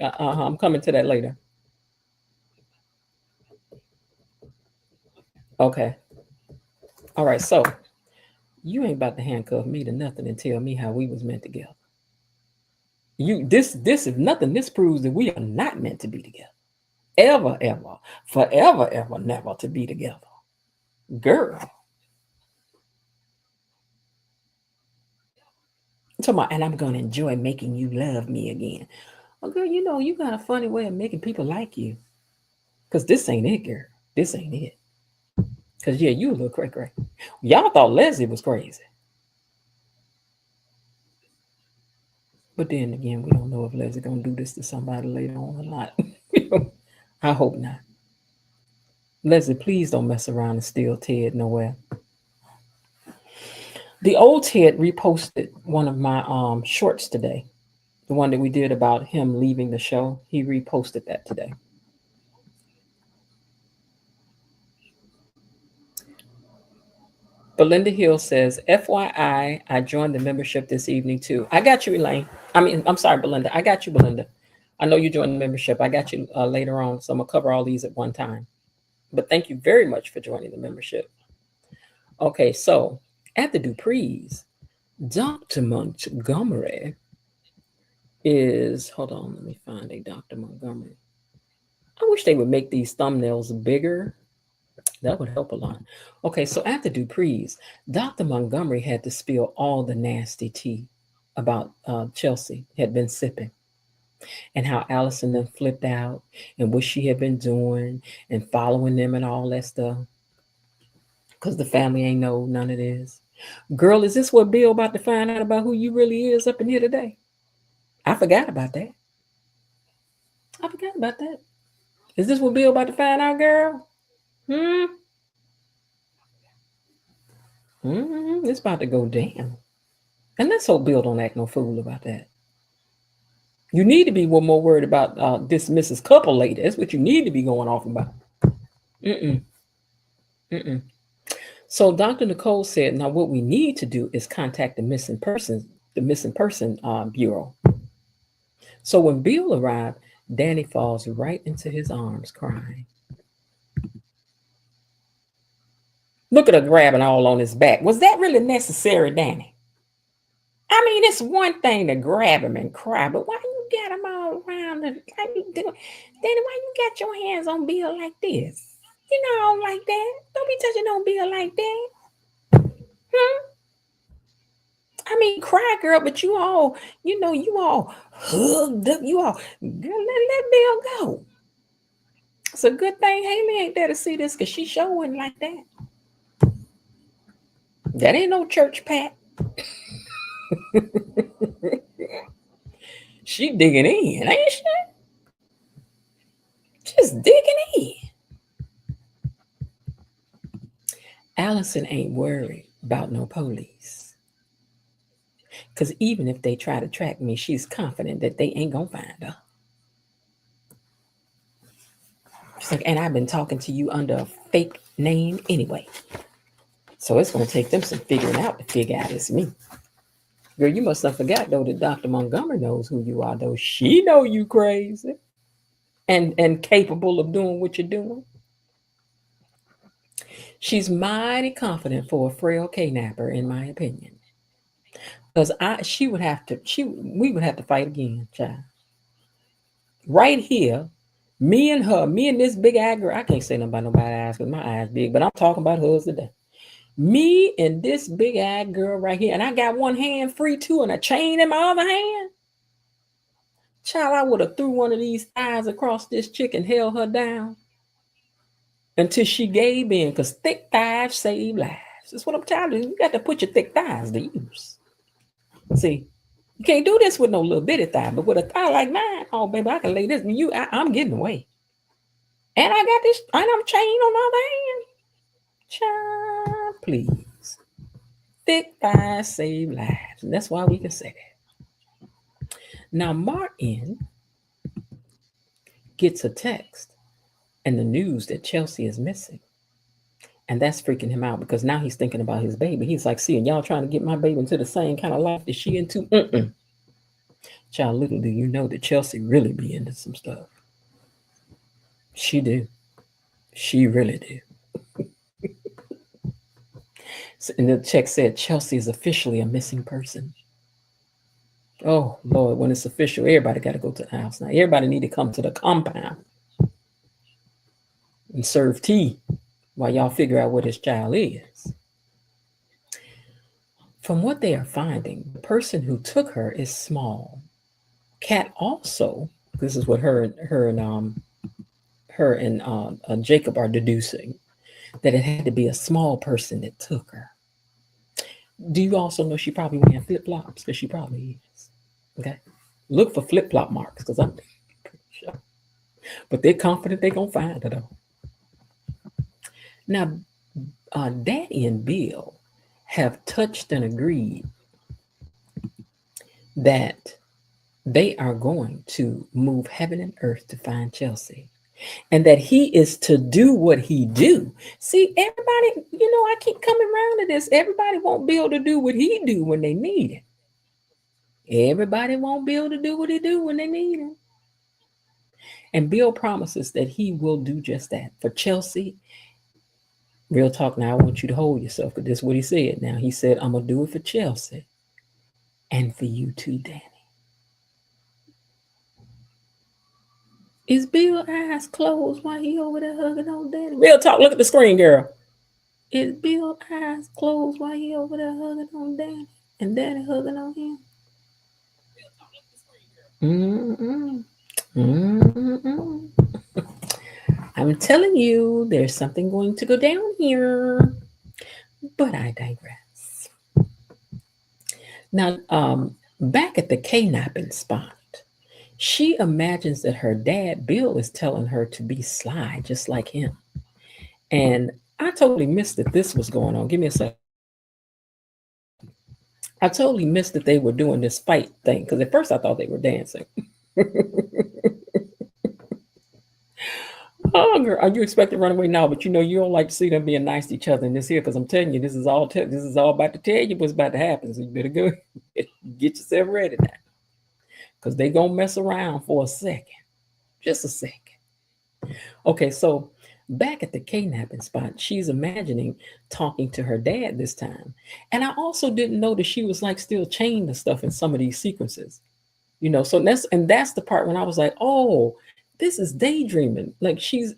I'm coming to that later. Okay. All right. So you ain't about to handcuff me to nothing and tell me how we was meant together. This is nothing. This proves that we are not meant to be together. Ever, forever, ever, never to be together. Girl. And I'm going to enjoy making you love me again. Oh, girl, you got a funny way of making people like you. Because this ain't it, girl. This ain't it. Because, yeah, you a little cray-cray. Y'all thought Leslie was crazy. But then again, we don't know if Leslie going to do this to somebody later on or not. I hope not. Leslie, please don't mess around and steal Ted nowhere. The old Ted reposted one of my shorts today. The one that we did about him leaving the show. He reposted that today. Belinda Hill says, FYI, I joined the membership this evening too. I got you, Elaine. I'm sorry, Belinda. I got you, Belinda. I know you joined the membership. I got you later on. So I'm going to cover all these at one time. But thank you very much for joining the membership. Okay, so at the Dupree's, Dr. Montgomery is, hold on, let me find a Dr. Montgomery. I wish they would make these thumbnails bigger. That would help a lot. Okay, so at the Dupree's, Dr. Montgomery had to spill all the nasty tea about Chelsea had been sipping and how Allison then flipped out and what she had been doing and following them and all that stuff. Because the family ain't know none of this. Girl, is this what Bill about to find out about who you really is up in here today? I forgot about that. Is this what Bill about to find out, girl? It's about to go down. And let's hope Bill don't act no fool about that. You need to be one more worried about this Mrs. Couple lady. That's what you need to be going off about. So Dr. Nicole said, now what we need to do is contact the missing person bureau. So when Bill arrived, Danny falls right into his arms crying. Look at her grabbing all on his back. Was that really necessary, Danny? I mean, it's one thing to grab him and cry, but why you got him all around? Danny, why you got your hands on Bill like this? You know, I don't like that. Don't be touching on Bill like that. I mean, cry, girl, but you all hugged up. You all, girl, let Bill go. It's a good thing Haley ain't there to see this because she showing like that. That ain't no church pat. She digging in, ain't she? Just digging in. Allison ain't worried about no police. Because even if they try to track me, she's confident that they ain't gonna find her. She's like, and I've been talking to you under a fake name anyway. So it's gonna take them some figuring out to figure out it's me. Girl, you must have forgot though that Dr. Montgomery knows who you are, though. She know you crazy and capable of doing what you're doing. She's mighty confident for a frail kidnapper, in my opinion. Because we would have to fight again, child. Right here, me and this big eyed girl. I can't say nothing about nobody's eyes because my eyes big, but I'm talking about hers today. Me and this big eyed girl right here, and I got one hand free too, and a chain in my other hand. Child, I would have threw one of these thighs across this chick and held her down until she gave in, because thick thighs save lives. That's what I'm telling you. You got to put your thick thighs to use. See, you can't do this with no little bitty thigh, but with a thigh like mine, oh baby, I can lay this. I'm getting away. And I got this, and I'm chained on my other hand. Child, please. Thick thighs save lives. And that's why we can say that. Now, Martin gets a text and the news that Chelsea is missing. And that's freaking him out because now he's thinking about his baby. He's like, seeing y'all trying to get my baby into the same kind of life that she into. Child, little do you know that Chelsea really be into some stuff. She do. She really do. And the check said Chelsea is officially a missing person. Oh, Lord, when it's official, everybody got to go to the house now. Everybody need to come to the compound and serve tea while y'all figure out what his child is. From what they are finding, the person who took her is small. Kat also, this is what her and Jacob are deducing, that it had to be a small person that took her. Do you also know she probably wearing flip-flops? Because she probably is. Okay. Look for flip-flop marks, because I'm pretty sure. But they're confident they're going to find her, though. Now, Daddy and Bill have touched and agreed that they are going to move heaven and earth to find Chelsea. And that he is to do what he do. See, everybody, I keep coming around to this. Everybody won't be able to do what he do when they need it. Everybody won't be able to do what he do when they need him. And Bill promises that he will do just that for Chelsea. Real talk now, I want you to hold yourself, because this is what he said. Now, he said, I'm going to do it for Chelsea and for you too, Danny. Is Bill eyes closed while he over there hugging on Daddy? Real talk, look at the screen, girl. Is Bill eyes closed while he over there hugging on Daddy and Daddy hugging on him? I'm telling you, there's something going to go down here. But I digress. Now, back at the kidnapping spot, she imagines that her dad, Bill, is telling her to be sly, just like him. And I totally missed that this was going on. Give me a second. I totally missed that they were doing this fight thing, because at first I thought they were dancing. Oh, girl, are you expected to run away now? But you don't like to see them being nice to each other in this here, because I'm telling you, this is all about to tell you what's about to happen. So you better go get yourself ready now. Because they're going to mess around for a second. Just a second. Okay, so back at the kidnapping spot, she's imagining talking to her dad this time. And I also didn't know that she was like still chained to stuff in some of these sequences. So that's the part when I was like, oh, this is daydreaming. Like she's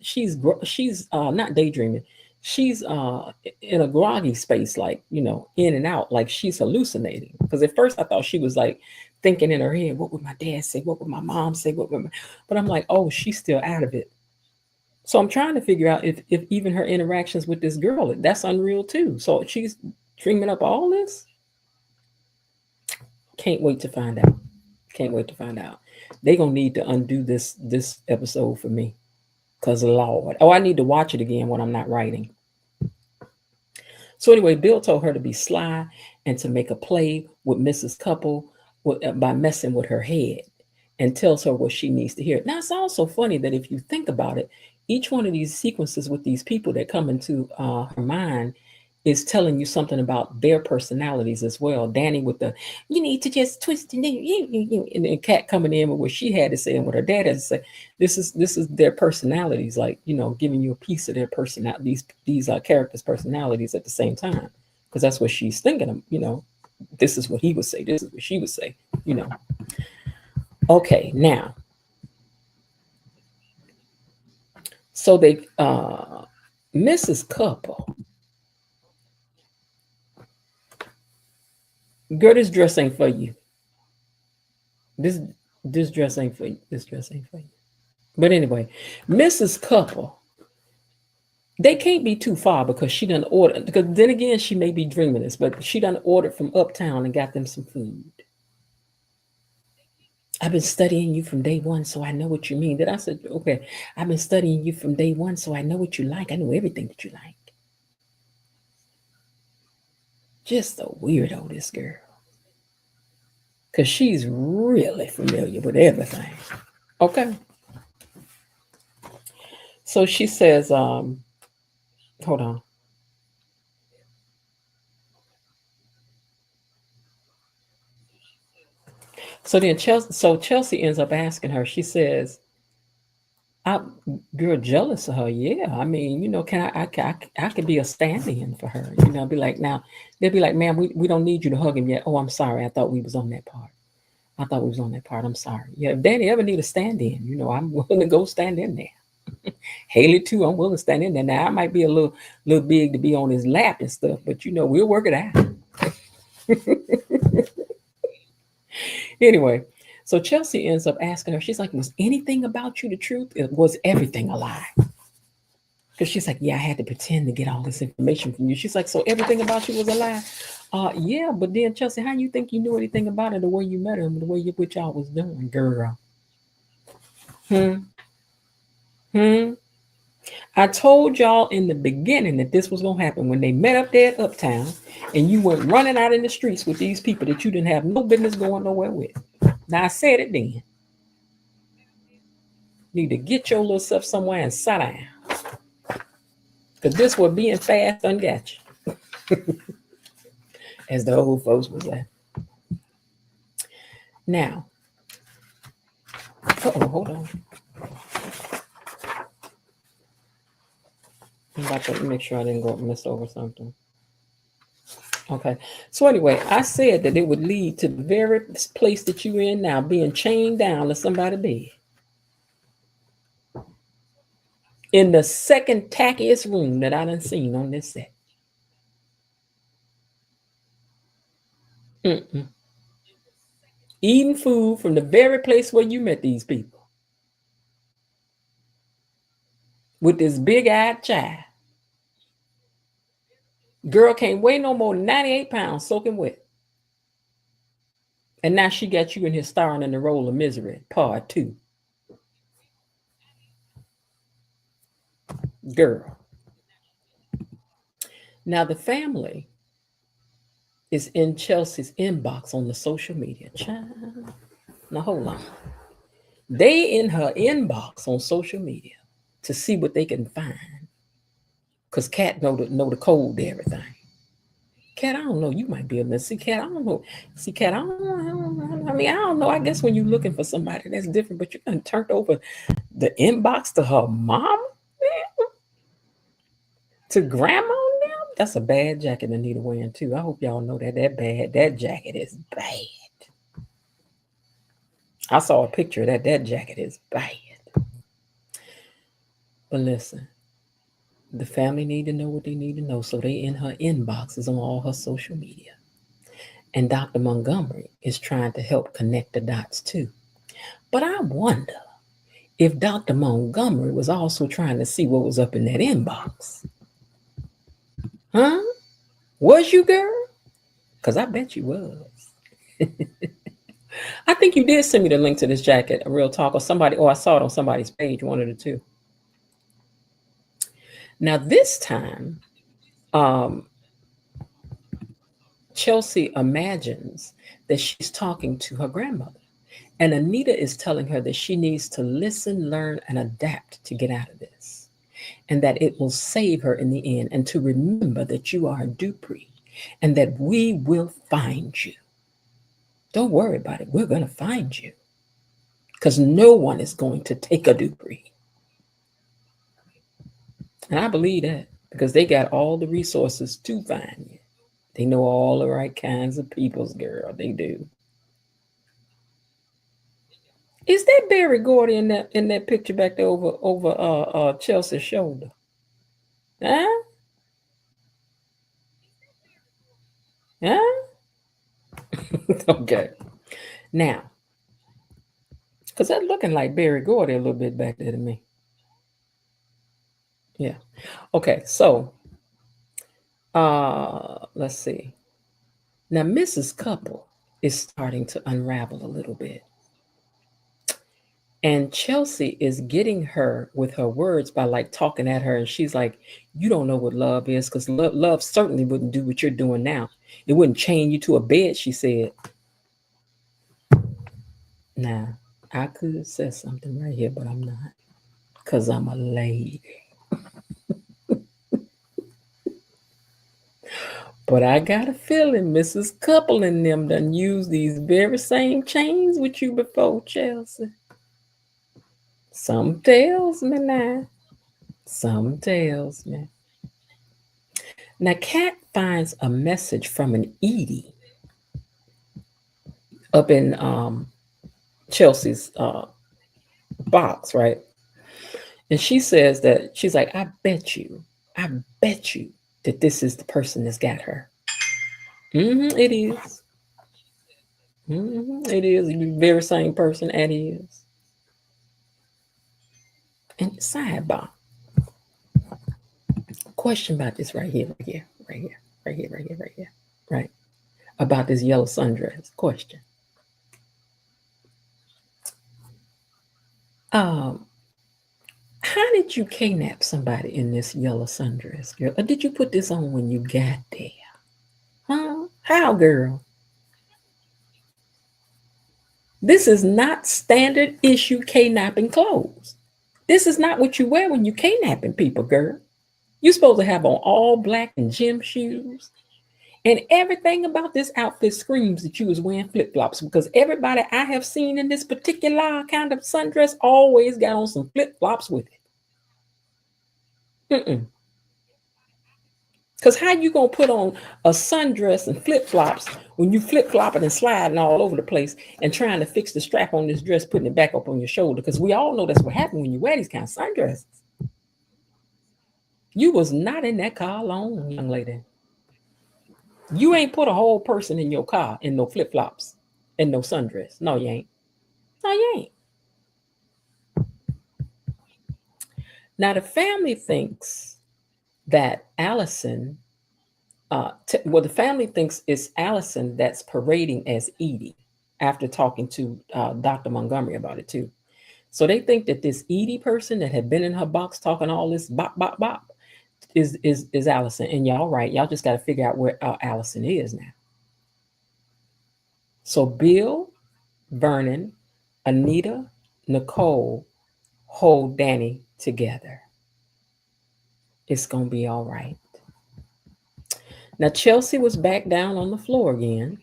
not daydreaming. She's in a groggy space, like, in and out, like she's hallucinating. Because at first I thought she was like thinking in her head, what would my dad say? What would my mom say? But I'm like, oh, she's still out of it. So I'm trying to figure out if even her interactions with this girl, that's unreal too. So she's dreaming up all this. Can't wait to find out. They're going to need to undo this episode for me. Because Lord. Oh, I need to watch it again when I'm not writing. So anyway, Bill told her to be sly and to make a play with Mrs. Couple by messing with her head, and tells her what she needs to hear. Now, it's also funny that if you think about it, each one of these sequences with these people that come into her mind is telling you something about their personalities as well. Danny with the, you need to just twist and then Kat coming in with what she had to say and what her dad had to say. This is their personalities, like, you know, giving you a piece of their personality, these characters' personalities at the same time, because that's what she's thinking of, you know. This is what he would say. This is what she would say, you know. Okay, now, so they, Mrs. Couple, girl, this dress ain't for you. This dress ain't for you. This dress ain't for you. But anyway, Mrs. Couple, they can't be too far because she done ordered, because then again, she may be dreaming this, but she done ordered from Uptown and got them some food. I've been studying you from day one, so I know what you mean. Then I said, okay, I've been studying you from day one, so I know what you like. I know everything that you like. Just a weirdo, this girl. Because she's really familiar with everything. Okay. So she says, hold on. So then Chelsea ends up asking her, she says, you're jealous of her. Yeah. I mean, you know, I could be a stand-in for her. You know, be like, now, they'll be like, ma'am, we don't need you to hug him yet. Oh, I'm sorry. I thought we was on that part. I'm sorry. Yeah, if Danny ever need a stand-in, you know, I'm willing to go stand in there. Haley too, I'm willing to stand in there. Now, I might be a little big to be on his lap and stuff, but you know, we'll work it out. Anyway, so Chelsea ends up asking her, she's like, was anything about you the truth? Was everything a lie? Because she's like, yeah, I had to pretend to get all this information from you. She's like, so everything about you was a lie? Yeah, but then Chelsea, how you think you knew anything about it the way you met him, the way what y'all was doing, girl? I told y'all in the beginning that this was going to happen when they met up there at Uptown and you went running out in the streets with these people that you didn't have no business going nowhere with. Now, I said it then. Need to get your little stuff somewhere and sit down. Because this was being fast done got you. As the old folks would say. Now, hold on. I'm about to make sure I didn't go miss over something. Okay. So anyway, I said that it would lead to the very place that you're in now, being chained down to somebody's bed. In the second tackiest room that I done seen on this set. Eating food from the very place where you met these people. With this big-eyed child. Girl can't weigh no more than 98 pounds soaking wet. And now she got you in here starring in the role of Misery, part 2. Girl. Now the family is in Chelsea's inbox on the social media. Child. Now hold on. They in her inbox on social media to see what they can find. Because Kat know the code to everything. Kat, I don't know. You might be able to see Kat. I don't know. See Kat, I don't know. I mean, I don't know. I guess when you're looking for somebody that's different, but you done turned over the inbox to her mom, to grandma now. That's a bad jacket Anita wearing too. I hope y'all know that that jacket is bad. I saw a picture of that jacket is bad. But listen. The family need to know what they need to know, so they in her inboxes on all her social media. And Dr. Montgomery is trying to help connect the dots too. But I wonder if Dr. Montgomery was also trying to see what was up in that inbox. Huh? Was you, girl? Because I bet you was. I think you did send me the link to this jacket, a real talk, or somebody, or I saw it on somebody's page, one of the two. Now, this time, Chelsea imagines that she's talking to her grandmother. And Anita is telling her that she needs to listen, learn, and adapt to get out of this. and that it will save her in the end, and to remember that you are a Dupree and that we will find you. Don't worry about it. We're going to find you because no one is going to take a Dupree. And I believe that because they got all the resources to find you. They know all the right kinds of peoples, girl. They do. Is that Barry Gordy in that picture back there over Chelsea's shoulder? Huh? Huh? Okay. Now, because that's looking like Barry Gordy a little bit back there to me. Yeah. Okay, so let's see. Now, Mrs. Couple is starting to unravel a little bit. And Chelsea is getting her with her words by like talking at her. And she's like, you don't know what love is, because love certainly wouldn't do what you're doing now. It wouldn't chain you to a bed, she said. Now, I could have said something right here, but I'm not, because I'm a lady. But I got a feeling Mrs. Couple and them done used these very same chains with you before, Chelsea. Some tells me now. Some tells me. Now, Kat finds a message from an Edie up in Chelsea's box, right? And she says that, she's like, I bet you that this is the person that's got her. It is. It is the very same person, and it is. And sidebar. Question about this right here. Right. About this yellow sundress. Question. How did you kidnap somebody in this yellow sundress, girl? Or did you put this on when you got there? Huh? How, girl? This is not standard issue kidnapping clothes. This is not what you wear when you kidnapping people, girl. You're supposed to have on all black and gym shoes. And everything about this outfit screams that you was wearing flip-flops, because everybody I have seen in this particular kind of sundress always got on some flip-flops with it. Because how you going to put on a sundress and flip-flops when you flip-flopping and sliding all over the place and trying to fix the strap on this dress, putting it back up on your shoulder? Because we all know that's what happens when you wear these kind of sundresses. You was not in that car alone, young lady. You ain't put a whole person in your car in no flip-flops and no sundress. No, you ain't. No, you ain't. Now, the family thinks that Allison, the family thinks it's Allison that's parading as Edie after talking to Dr. Montgomery about it too. So they think that this Edie person that had been in her box talking all this bop, bop, bop is Allison. And y'all right, y'all just got to figure out where Allison is now. So Bill, Vernon, Anita, Nicole hold Danny together. It's going to be all right. Now, Chelsea was back down on the floor again.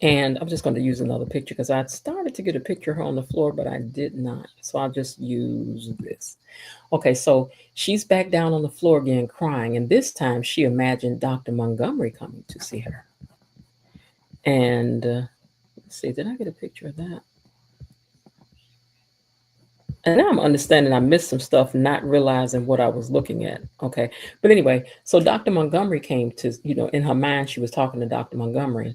And I'm just going to use another picture because I started to get a picture of her on the floor, but I did not. So I'll just use this. Okay, so she's back down on the floor again crying. And this time she imagined Dr. Montgomery coming to see her. And let's see, did I get a picture of that? And now I'm understanding I missed some stuff, not realizing what I was looking at. Okay. But anyway, so Dr. Montgomery came to, in her mind, she was talking to Dr. Montgomery.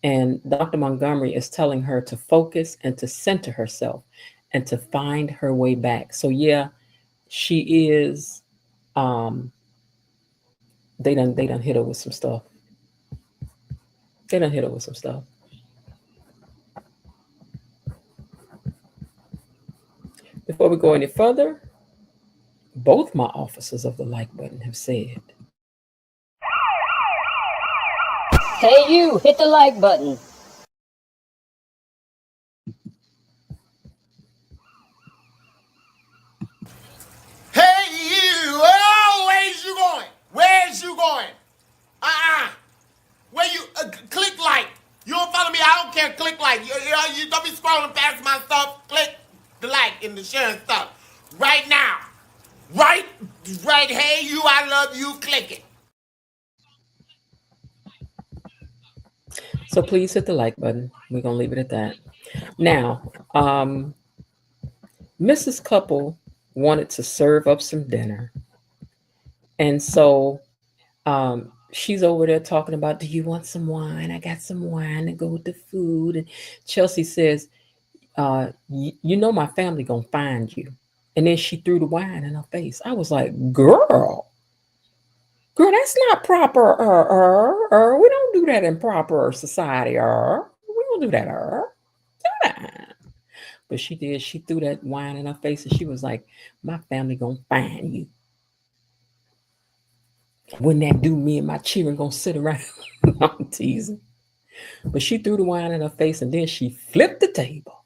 And Dr. Montgomery is telling her to focus and to center herself and to find her way back. So yeah, she is, they done hit her with some stuff. Before we go any further, both my officers of the like button have said, Hey, you, hit the like button. Hey, going? Where you click like? You don't follow me? I don't care. Click like. You don't be scrolling past my stuff. Click the like and the share and stuff right now. Right. Hey, you. I love you. Click it. So please hit the like button. We're gonna leave it at that. Now, Mrs. Couple wanted to serve up some dinner, and so she's over there talking about, do you want some wine? I got some wine to go with the food. And Chelsea says, you know my family gonna find you. And then she threw the wine in her face. I was like, girl, that's not proper. We don't do that in proper society. We don't do that. But she did. She threw that wine in her face, and she was like, my family gonna find you. When that do, me and my children gonna sit around. I'm teasing. But she threw the wine in her face, and then she flipped the table.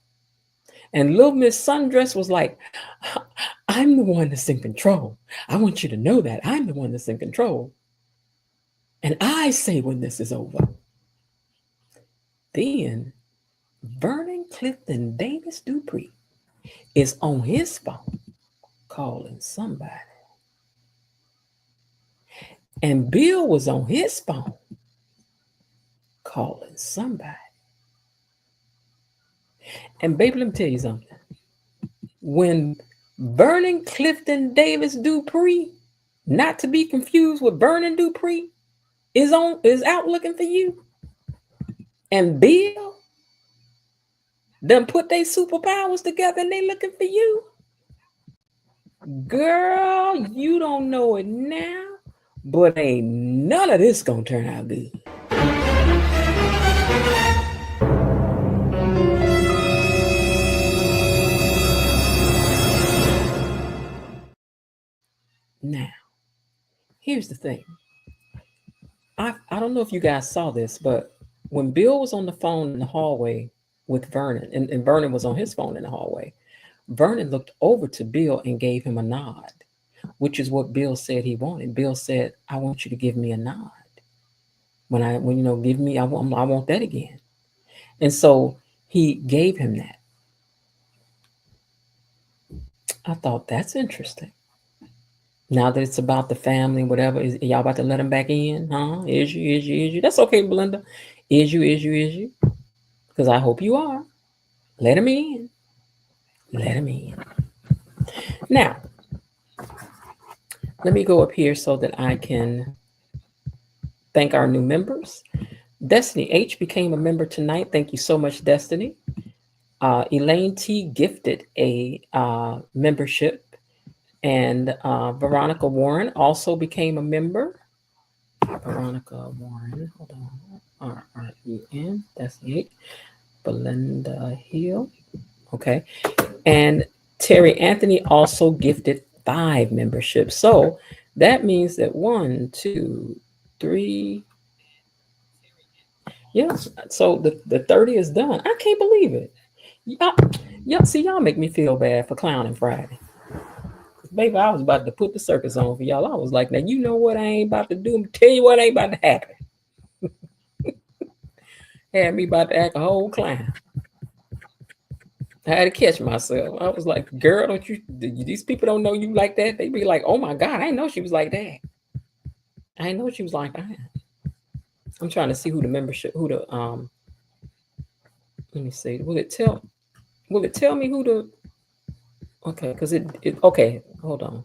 And little Miss Sundress was like, I'm the one that's in control. I want you to know that I'm the one that's in control. And I say when this is over. Then Vernon Clifton Davis Dupree is on his phone calling somebody. And Bill was on his phone calling somebody. And baby, let me tell you something. When Vernon Clifton Davis Dupree, not to be confused with Vernon Dupree, is out looking for you, and Bill done put their superpowers together and they looking for you, girl, you don't know it now, but ain't none of this gonna turn out good. Now, here's the thing. I don't know if you guys saw this, but when Bill was on the phone in the hallway with Vernon, and Vernon was on his phone in the hallway, Vernon looked over to Bill and gave him a nod, which is what Bill said he wanted. Bill said, I want you to give me a nod. Give me, I want that again. And so he gave him that. I thought that's interesting. Now that it's about the family, whatever, is y'all about to let him back in? Huh? Is you? That's okay, Belinda. Is you? Because I hope you are. Let him in. Now, let me go up here so that I can thank our new members. Destiny H became a member tonight. Thank you so much, Destiny. Elaine T gifted a membership. And Veronica Warren also became a member. Veronica Warren, hold on, R-R-E-N, that's it. Belinda Hill, okay. And Terry Anthony also gifted 5 memberships. So that means that 1, 2, 3. Yes, so the 30 is done. I can't believe it. Y'all make me feel bad for Clowning Friday. Baby, I was about to put the circus on for y'all. I was like, now you know what I ain't about to do? I'm tell you what ain't about to happen. Had me about to act a whole clown. I had to catch myself. I was like, girl, these people don't know you like that. They be like, oh my God, I didn't know she was like that. I didn't know she was like that. I'm trying to see let me see. Will it tell me who the, okay, because okay, hold on.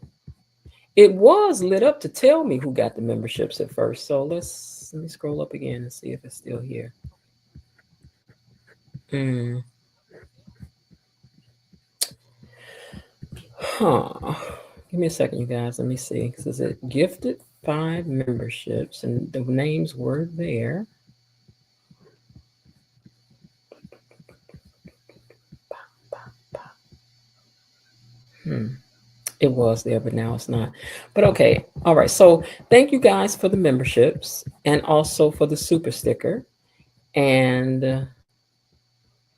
It was lit up to tell me who got the memberships at first. So let me scroll up again and see if it's still here. Give me a second, you guys. Let me see. It says it gifted 5 memberships and the names were there. It was there, but now it's not. But okay. All right. So thank you guys for the memberships and also for the super sticker. And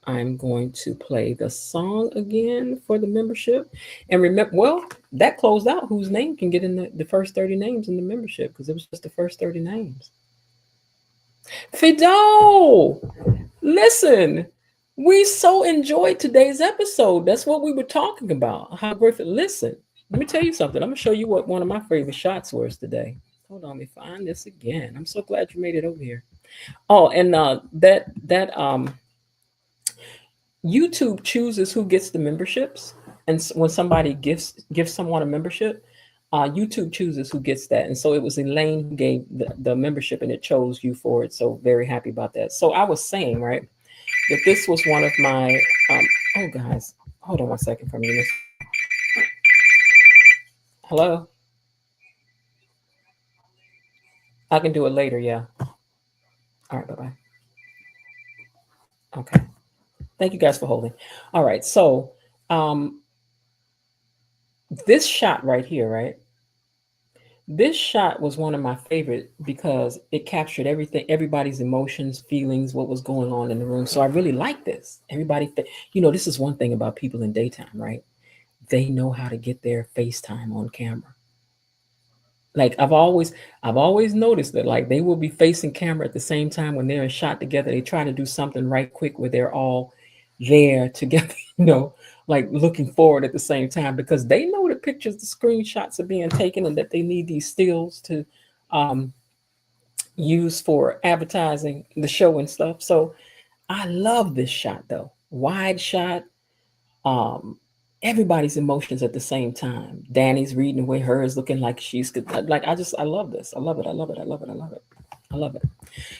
I'm going to play the song again for the membership. And remember, well, that closed out whose name can get in the first 30 names in the membership, because it was just the first 30 names. Fido, listen, we so enjoyed today's episode. That's what we were talking about. How Griffith, listen, let me tell you something. I'm going to show you what one of my favorite shots was today. Hold on, let me find this again. I'm so glad you made it over here. Oh, and YouTube chooses who gets the memberships, and when somebody gives someone a membership, YouTube chooses who gets that. And so it was Elaine who gave the membership, and it chose you for it. So very happy about that. So I was saying, right, that this was one of my oh guys, hold on one second for me. Hello. I can do it later. Yeah. All right. Bye-bye. Okay. Thank you guys for holding. All right. So this shot right here, right? This shot was one of my favorite because it captured everything, everybody's emotions, feelings, what was going on in the room. So I really like this. Everybody, this is one thing about people in daytime, right? They know how to get their FaceTime on camera. Like I've always noticed that, like, they will be facing camera at the same time when they're in shot together. They try to do something right quick where they're all there together, like looking forward at the same time, because they know the pictures, the screenshots are being taken, and that they need these stills to use for advertising the show and stuff. So I love this shot though. Wide shot, everybody's emotions at the same time. Danny's reading away, hers looking like she's like, I love this. I love it. I love it. I love it. I love it. I love it.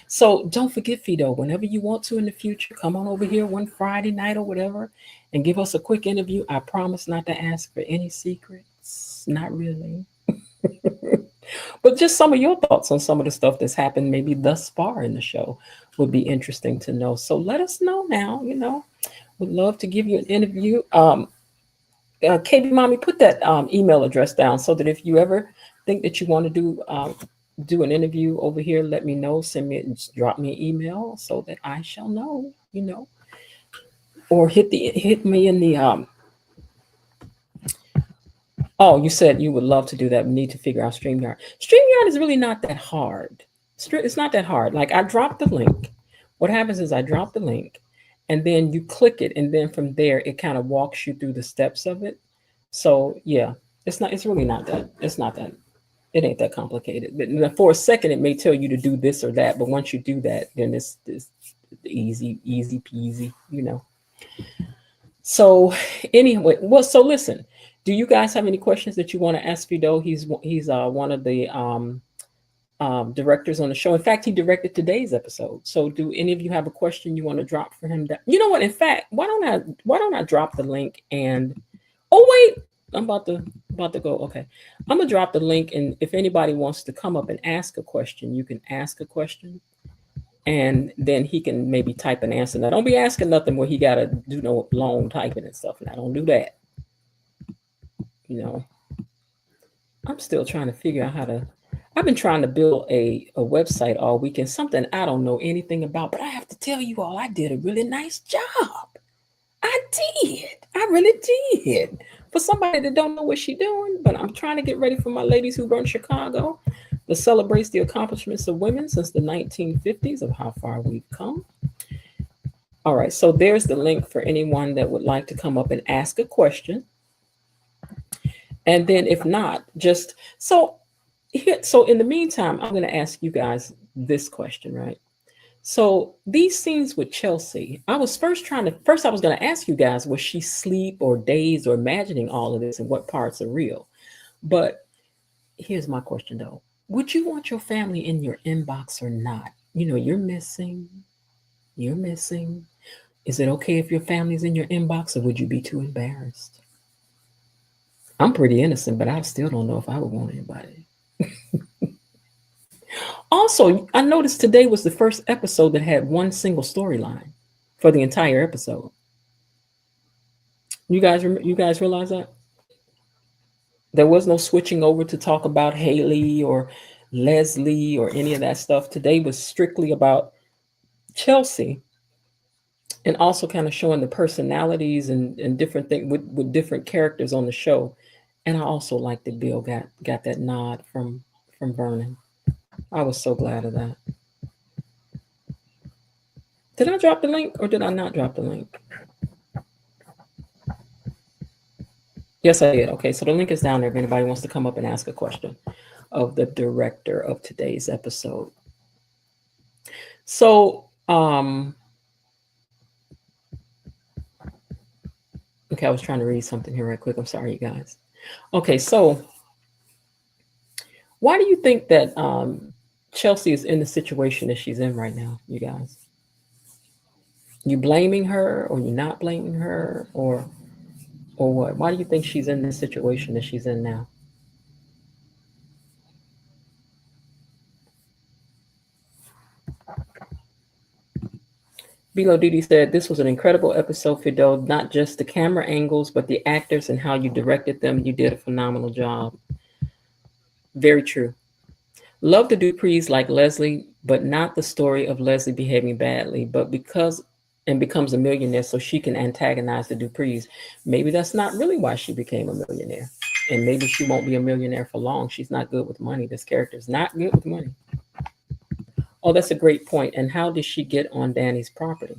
So don't forget, Fido, whenever you want to in the future, come on over here one Friday night or whatever and give us a quick interview. I promise not to ask for any secrets. Not really. But just some of your thoughts on some of the stuff that's happened maybe thus far in the show would be interesting to know. So let us know now, would love to give you an interview. KB Mommy, put that email address down so that if you ever think that you want to do an interview over here, let me know. Drop me an email so that I shall know, or hit me in the oh, you said you would love to do that. We need to figure out StreamYard. StreamYard is really not that hard. It's not that hard. Like, I dropped the link. What happens is I drop the link and then you click it, and then from there it kind of walks you through the steps of it. So yeah, it ain't that complicated. But for a second, it may tell you to do this or that, but once you do that, then it's easy peasy, So anyway, well, so listen, do you guys have any questions that you want to ask Fido? He's one of the directors on the show. In fact, he directed today's episode. So do any of you have a question you want to drop for him? You know what? In fact, why don't I drop the link and, oh wait, I'm about to go. Okay. I'm gonna drop the link, and if anybody wants to come up and ask a question, you can ask a question, and then he can maybe type an answer. Now, don't be asking nothing where he gotta do no long typing and stuff. Now, don't do that. I'm still trying to figure out how to. I've been trying to build a website all weekend, something I don't know anything about, but I have to tell you all, I did a really nice job. I did. I really did. For somebody that don't know what she's doing, but I'm trying to get ready for my ladies who run Chicago that celebrates the accomplishments of women since the 1950s, of how far we've come. All right, so there's the link for anyone that would like to come up and ask a question. And then if not, so in the meantime, I'm going to ask you guys this question, right? So these scenes with Chelsea, I was going to ask you guys, was she asleep or dazed or imagining all of this, and what parts are real? But here's my question though. Would you want your family in your inbox or not? You're missing. Is it okay if your family's in your inbox, or would you be too embarrassed? I'm pretty innocent, but I still don't know if I would want anybody. Also, I noticed today was the first episode that had one single storyline for the entire episode. You guys realize that? There was no switching over to talk about Haley or Leslie or any of that stuff. Today was strictly about Chelsea and also kind of showing the personalities and different things with different characters on the show. And I also like that Bill got that nod from Vernon. I was so glad of that. Did I drop the link or did I not drop the link? Yes, I did. Okay, so the link is down there if anybody wants to come up and ask a question of the director of today's episode. So, okay, I was trying to read something here right quick. I'm sorry, you guys. Okay, so why do you think that Chelsea is in the situation that she's in right now, you guys? You blaming her, or you not blaming her, or what? Why do you think she's in this situation that she's in now? Bilo Didi said, this was an incredible episode, Fidel. Not just the camera angles, but the actors and how you directed them. You did a phenomenal job. Very true. Love the Duprees like Leslie, but not the story of Leslie behaving badly, but becomes a millionaire so she can antagonize the Duprees. Maybe that's not really why she became a millionaire. And maybe she won't be a millionaire for long. She's not good with money. This character is not good with money. Oh, that's a great point. And how did she get on Danny's property?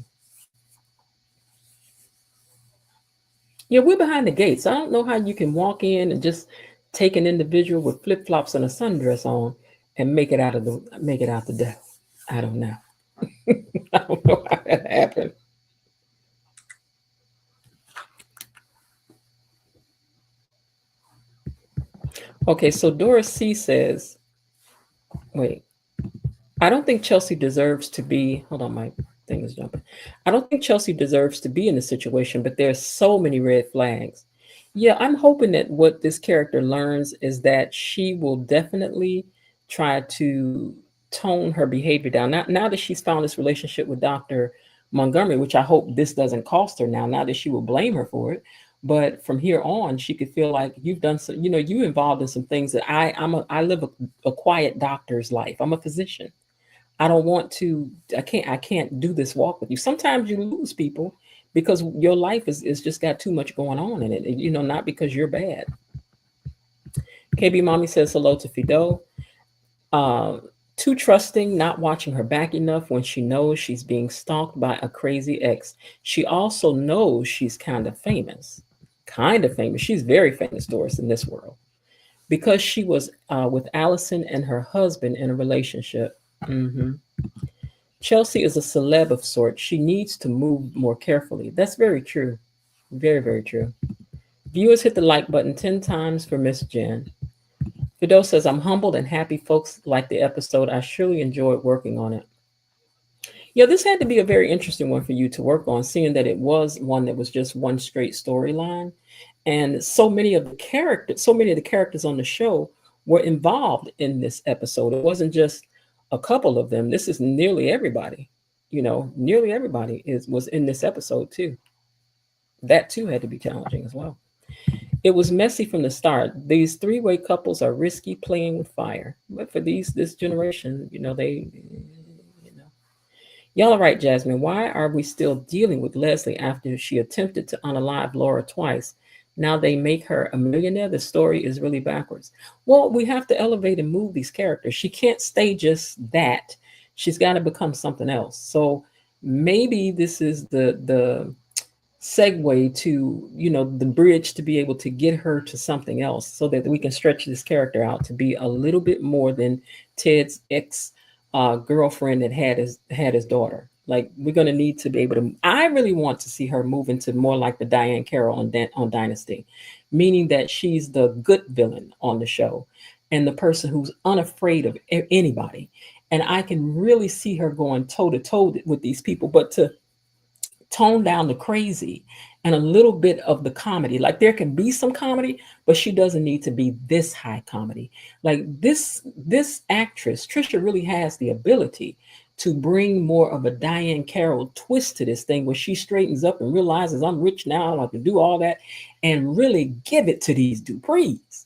Yeah, we're behind the gates. I don't know how you can walk in and just take an individual with flip-flops and a sundress on and make it out the devil. I don't know. I don't know how that happened. Okay, so Doris C says, wait. I don't think Chelsea deserves to be, hold on, my thing is jumping. I don't think Chelsea deserves to be in this situation, but there's so many red flags. Yeah, I'm hoping that what this character learns is that she will definitely try to tone her behavior down. Now that she's found this relationship with Dr. Montgomery, which I hope this doesn't cost her now that she will blame her for it. But from here on, she could feel like you've done some, you involved in some things that I live a quiet doctor's life. I'm a physician. I don't want to, I can't do this walk with you. Sometimes you lose people because your life is just got too much going on in it, not because you're bad. KB Mommy says hello to Fido. Too trusting, not watching her back enough when she knows she's being stalked by a crazy ex. She also knows she's kind of famous. She's very famous, Doris, in this world. Because she was with Allison and her husband in a relationship. Mm-hmm. Chelsea is a celeb of sorts. She needs to move more carefully. That's very true. Very, very true. Viewers hit the like button 10 times for Miss Jen. Fido says, I'm humbled and happy folks like the episode. I surely enjoyed working on it. Yeah, this had to be a very interesting one for you to work on, seeing that it was one that was just one straight storyline. And so many of the characters on the show were involved in this episode. It wasn't just a couple of them. This is nearly everybody. Nearly everybody was in this episode too. That too had to be challenging as well. It was messy from the start. These three-way couples are risky, playing with fire. But for this generation, Y'all are right, Jasmine. Why are we still dealing with Leslie after she attempted to unalive Laura twice? Now they make her a millionaire. The story is really backwards. Well, we have to elevate and move these characters. She can't stay just that. She's got to become something else. So maybe this is the segue to, the bridge to be able to get her to something else so that we can stretch this character out to be a little bit more than Ted's ex girlfriend that had his daughter. Like, we're going to need to be able to, I really want to see her move into more like the Diane Carroll on Dynasty, meaning that she's the good villain on the show and the person who's unafraid of anybody. And I can really see her going toe to toe with these people, but to tone down the crazy and a little bit of the comedy. Like, there can be some comedy, but she doesn't need to be this high comedy. Like, this actress, Trisha, really has the ability to bring more of a Diane Carroll twist to this thing where she straightens up and realizes, I'm rich now, I can do all that, and really give it to these Duprees.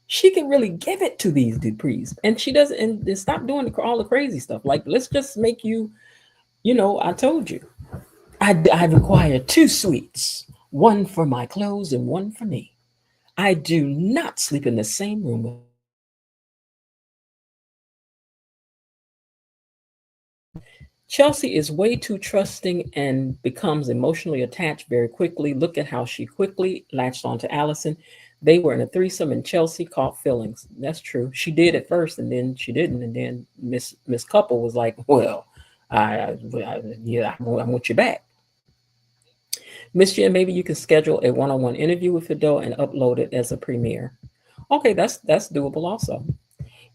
She can really give it to these Duprees. And she doesn't, and stop doing all the crazy stuff. Like, let's just make you, I told you. I require 2 suites, one for my clothes and one for me. I do not sleep in the same room with Chelsea is way too trusting and becomes emotionally attached very quickly. Look at how she quickly latched onto Allison. They were in a threesome and Chelsea caught feelings. That's true. She did at first and then she didn't. And then Miss Couple was like, well, I want you back. Miss Jen, maybe you can schedule a one-on-one interview with Fido and upload it as a premiere. Okay, that's doable also.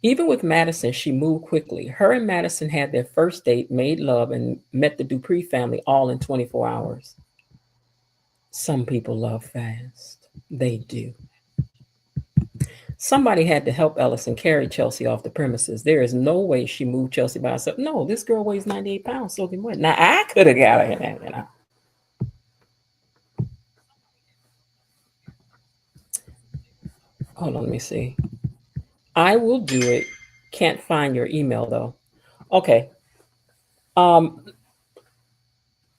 Even with Madison, she moved quickly. Her and Madison had their first date, made love, and met the Dupree family all in 24 hours. Some people love fast. They do. Somebody had to help Ellison carry Chelsea off the premises. There is no way she moved Chelsea by herself. No, this girl weighs 98 pounds, soaking wet. Now, I could have got her in that, you know. Hold on, let me see. I will do it. Can't find your email though. Okay. Let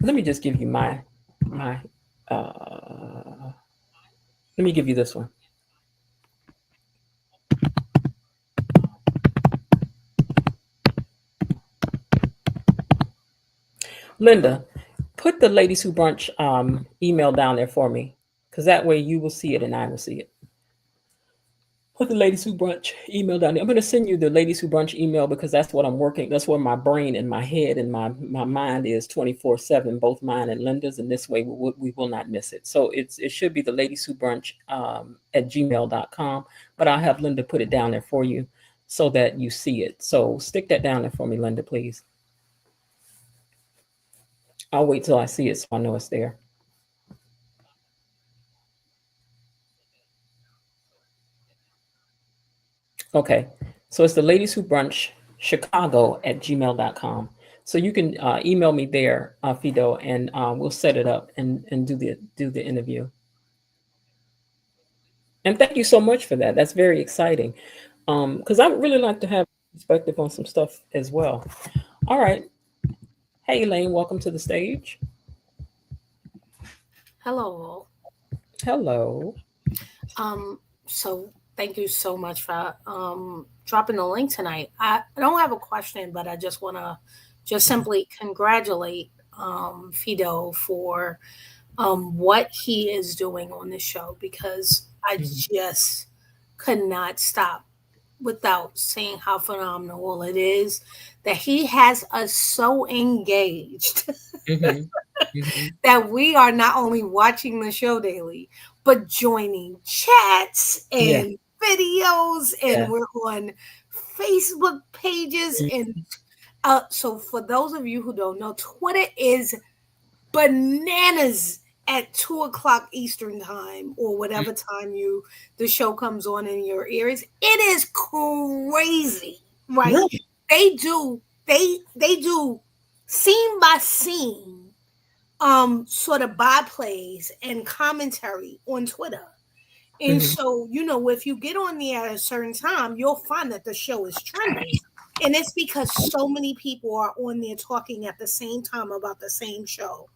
me just give you my let me give you this one. Linda, put the Ladies Who Brunch email down there for me, because that way you will see it and I will see it. Put the Ladies Who Brunch email down there. I'm going to send you the Ladies Who Brunch email because that's what I'm working. That's where my brain and my head and my mind is 24/7, both mine and Linda's. And this way we will not miss it. So it should be the Ladies Who Brunch at gmail.com. But I'll have Linda put it down there for you so that you see it. So stick that down there for me, Linda, please. I'll wait till I see it so I know it's there. Okay, so it's the Ladies Who Brunch Chicago at gmail.com. So you can email me there, Fido, and we'll set it up and do the interview. And thank you so much for that. That's very exciting. Because I would really like to have perspective on some stuff as well. All right. Hey, Elaine, welcome to the stage. Hello. Hello. So thank you so much for dropping the link tonight. I don't have a question, but I just want to just simply congratulate Fido for what he is doing on this show, because I just could not stop without saying how phenomenal it is that he has us so engaged that we are not only watching the show daily, but joining chats and videos, and we're on Facebook pages. And so for those of you who don't know, Twitter is bananas at 2:00 Eastern time, or whatever time the show comes on in your ears. It is crazy, right? Really? They do scene by scene sort of byplays and commentary on Twitter. And so, if you get on there at a certain time, you'll find that the show is trending. And it's because so many people are on there talking at the same time about the same show.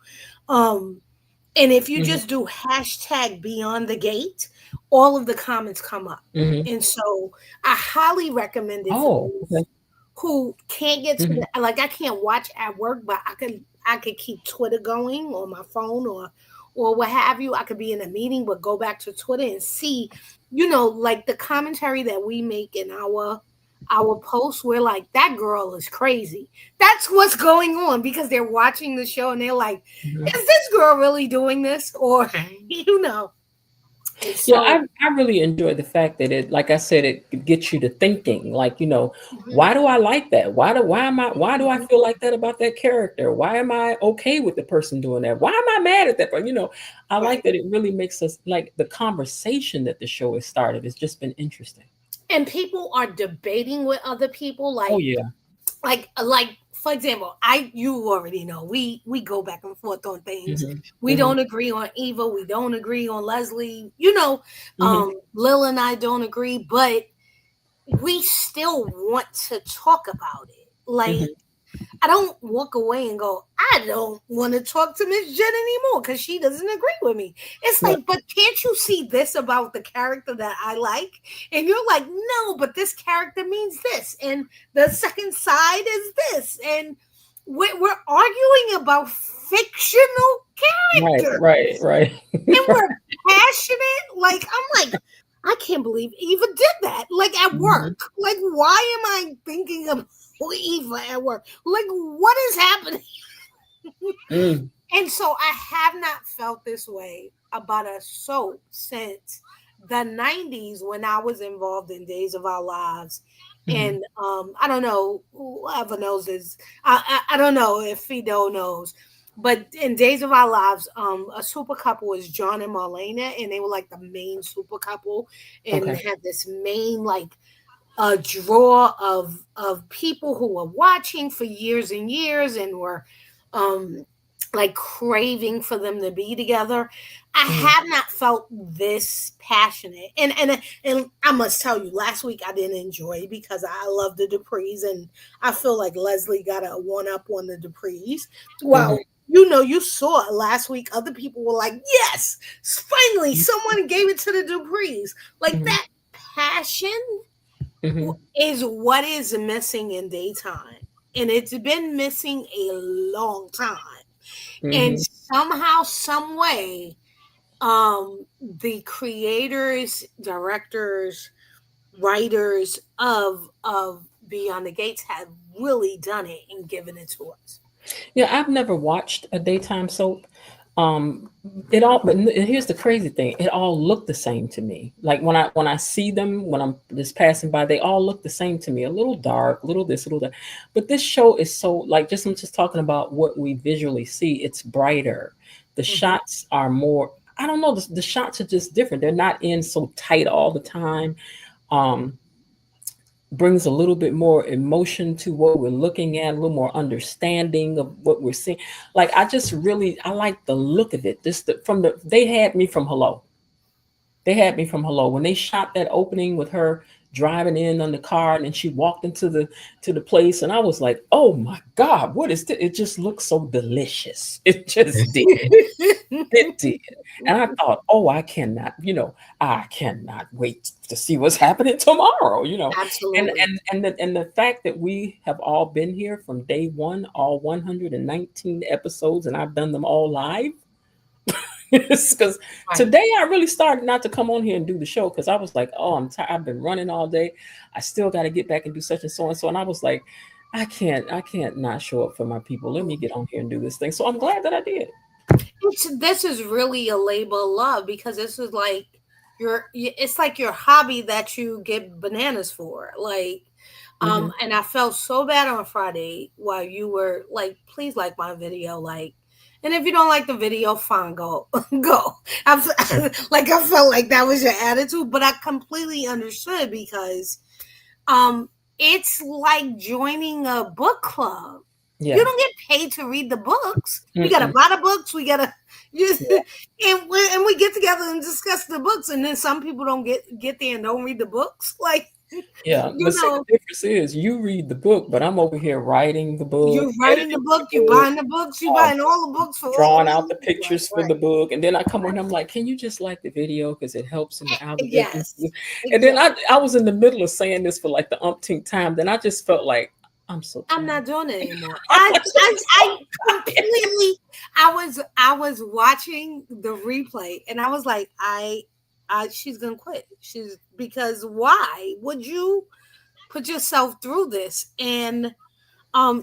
And if you just do hashtag Beyond the Gate, all of the comments come up. And so I highly recommend it for those who can't get to like, I can't watch at work, but I could keep Twitter going on my phone or what have you. I could be in a meeting, but go back to Twitter and see, like the commentary that we make in our posts. We're like, that girl is crazy. That's what's going on, because they're watching the show and they're like, is this girl really doing this? Or, So, I really enjoy the fact that it, like I said, it gets you to thinking, like, why do I like that? Why do I feel like that about that character? Why am I okay with the person doing that? Why am I mad at that? But, I like that it really makes us, like, the conversation that the show has started has just been interesting. And people are debating with other people, like, like for example, you already know we go back and forth on things. We don't agree on Eva, we don't agree on Leslie. Lil and I don't agree, but we still want to talk about it. Like, I don't walk away and go, I I don't want to talk to Miss Jen anymore because she doesn't agree with me. It's like, but can't you see this about the character that I like? And you're like, no, but this character means this, and the second side is this, and we're arguing about fictional characters, right. And we're passionate. Like, I'm like, I can't believe Eva did that. Like at work. Like, why am I thinking of Eva at work? Like, what is happening? And so I have not felt this way about a soap since the 90s when I was involved in Days of Our Lives. And I don't know, whoever knows this, I don't know if Fido knows, but in Days of Our Lives, a super couple was John and Marlena, and they were like the main super couple, and they had this main like a draw of people who were watching for years and years and were like craving for them to be together. I have not felt this passionate, and I must tell you, last week I didn't enjoy because I love the Duprees, and I feel like Leslie got a one up on the Duprees. Well, you know, you saw last week. Other people were like, "Yes, finally, someone gave it to the Duprees." Like that passion is what is missing in daytime, and it's been missing a long time. And somehow, some way, the creators, directors, writers of Beyond the Gates have really done it and given it to us. Yeah, I've never watched a daytime soap. It all, but here's the crazy thing: it all looked the same to me. Like when I see them, when I'm just passing by, they all look the same to me. A little dark, a little this, a little that. But this show is so like I'm just talking about what we visually see. It's brighter. The shots are more. I don't know. The shots are just different. They're not in so tight all the time. Brings a little bit more emotion to what we're looking at, a little more understanding of what we're seeing. Like I like the look of it. They had me from Hello. They had me from Hello when they shot that opening with her driving in on the car, and then she walked into the place, and I was like, oh my God, what is this? It just looks so delicious. It just did. It did. And I thought, oh, I cannot wait to see what's happening tomorrow, Absolutely. And the fact that we have all been here from day one, all 119 episodes, and I've done them all live. Because today I really started not to come on here and do the show because I was like, oh, I'm tired. I've been running all day. I still got to get back and do such and so and so. And I was like, I can't not show up for my people. Let me get on here and do this thing. So I'm glad that I did. This is really a labor of love because this is like it's like your hobby that you get bananas for. Like, and I felt so bad on Friday while you were like, please like my video, like. And if you don't like the video, fine, go. I felt like that was your attitude, but I completely understood because it's like joining a book club. Yeah. You don't get paid to read the books. We got to buy the books. We got to and we get together and discuss the books. And then some people don't get there and don't read the books. Like, yeah, the difference is you read the book, but I'm over here writing the book. You're writing the book, you're buying the books, you're buying all the books for drawing out the pictures for the book, and then I come on and I'm like, can you just like the video because it helps in the algorithm? Yes. And then I was in the middle of saying this for like the umpteenth time. Then I just felt like I'm not doing it anymore. I completely. I was watching the replay, and I was like, she's gonna quit. Because why would you put yourself through this? And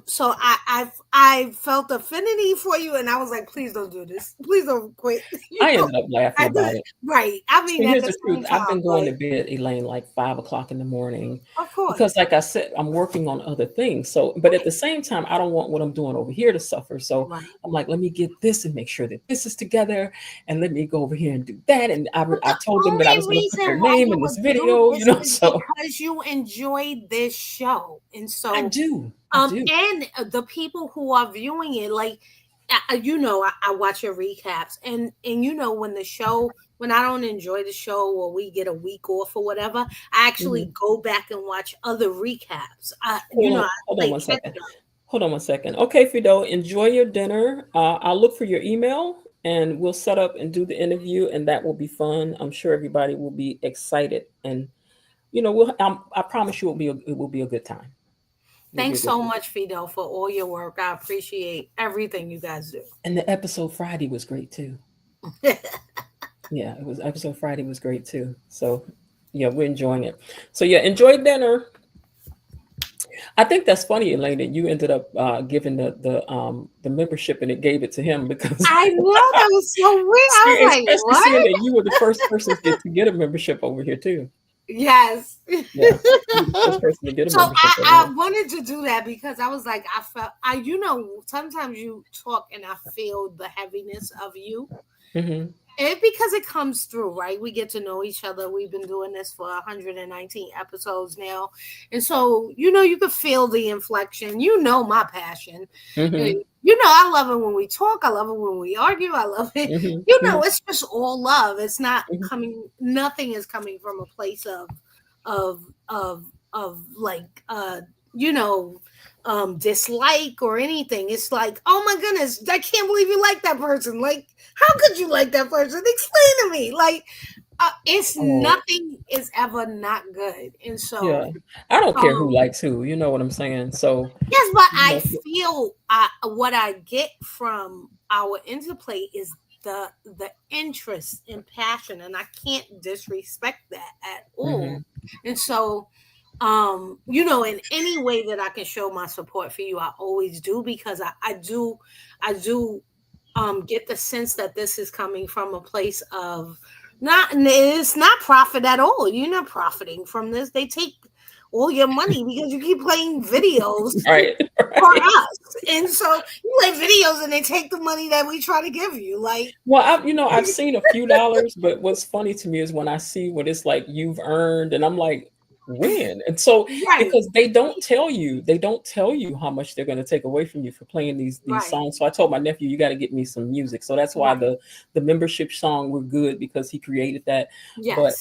so I felt affinity for you, and I was like, please don't do this. Please don't quit. I ended up laughing about it. Right. I mean, here's the truth. I've been going to bed, Elaine, like 5 o'clock in the morning. Of course. Because like I said, I'm working on other things. So, but at the same time, I don't want what I'm doing over here to suffer. So I'm like, let me get this and make sure that this is together, and let me go over here and do that. And I told them that I was going to put their name in this video, so because you enjoyed this show, and so I do. And the people who are viewing it, like, I watch your recaps, and when I don't enjoy the show or we get a week off or whatever, I actually go back and watch other recaps. Hold on one second. Hold on one second. Okay, Fido, enjoy your dinner. I'll look for your email and we'll set up and do the interview, and that will be fun. I'm sure everybody will be excited, and I promise you it will be a good time. Thanks so much, Fido, for all your work. I appreciate everything you guys do. And the episode Friday was great too. Yeah, episode Friday was great too. So yeah, we're enjoying it. So yeah, enjoy dinner. I think that's funny, Elaine, that you ended up giving the membership and it gave it to him because I know that was so weird. I was like, what? Seeing that you were the first person to get a membership over here too. Yes. Yeah, you were the first person to get a So membership. I wanted to do that because I was like, sometimes you talk and I feel the heaviness of you. Mm-hmm. And because it comes through, right? We get to know each other. We've been doing this for 119 episodes now. And so, you can feel the inflection. My passion. Mm-hmm. I love it when we talk. I love it when we argue. I love it. Mm-hmm. It's just all love. It's not coming, nothing is coming from a place of like, dislike or anything. It's like, oh my goodness, I can't believe you like that person. Like, how could you like that person? Explain to me. Like, nothing is ever not good. And so yeah, I don't care who likes who. You know what I'm saying? So yes, but I feel what I get from our interplay is the interest and passion, and I can't disrespect that at all. Mm-hmm. And so in any way that I can show my support for you, I always do, because I do get the sense that this is coming from a place of it's not profit at all. You're not profiting from this. They take all your money because you keep playing videos right. for us. And so you play videos and they take the money that we try to give you. Like, well, I've seen a few dollars, but what's funny to me is when I see what it's like you've earned, and I'm like, when? And so because they don't tell you how much they're going to take away from you for playing these songs. So I told my nephew, you got to get me some music. So that's why the membership song were good, because he created that. Yes.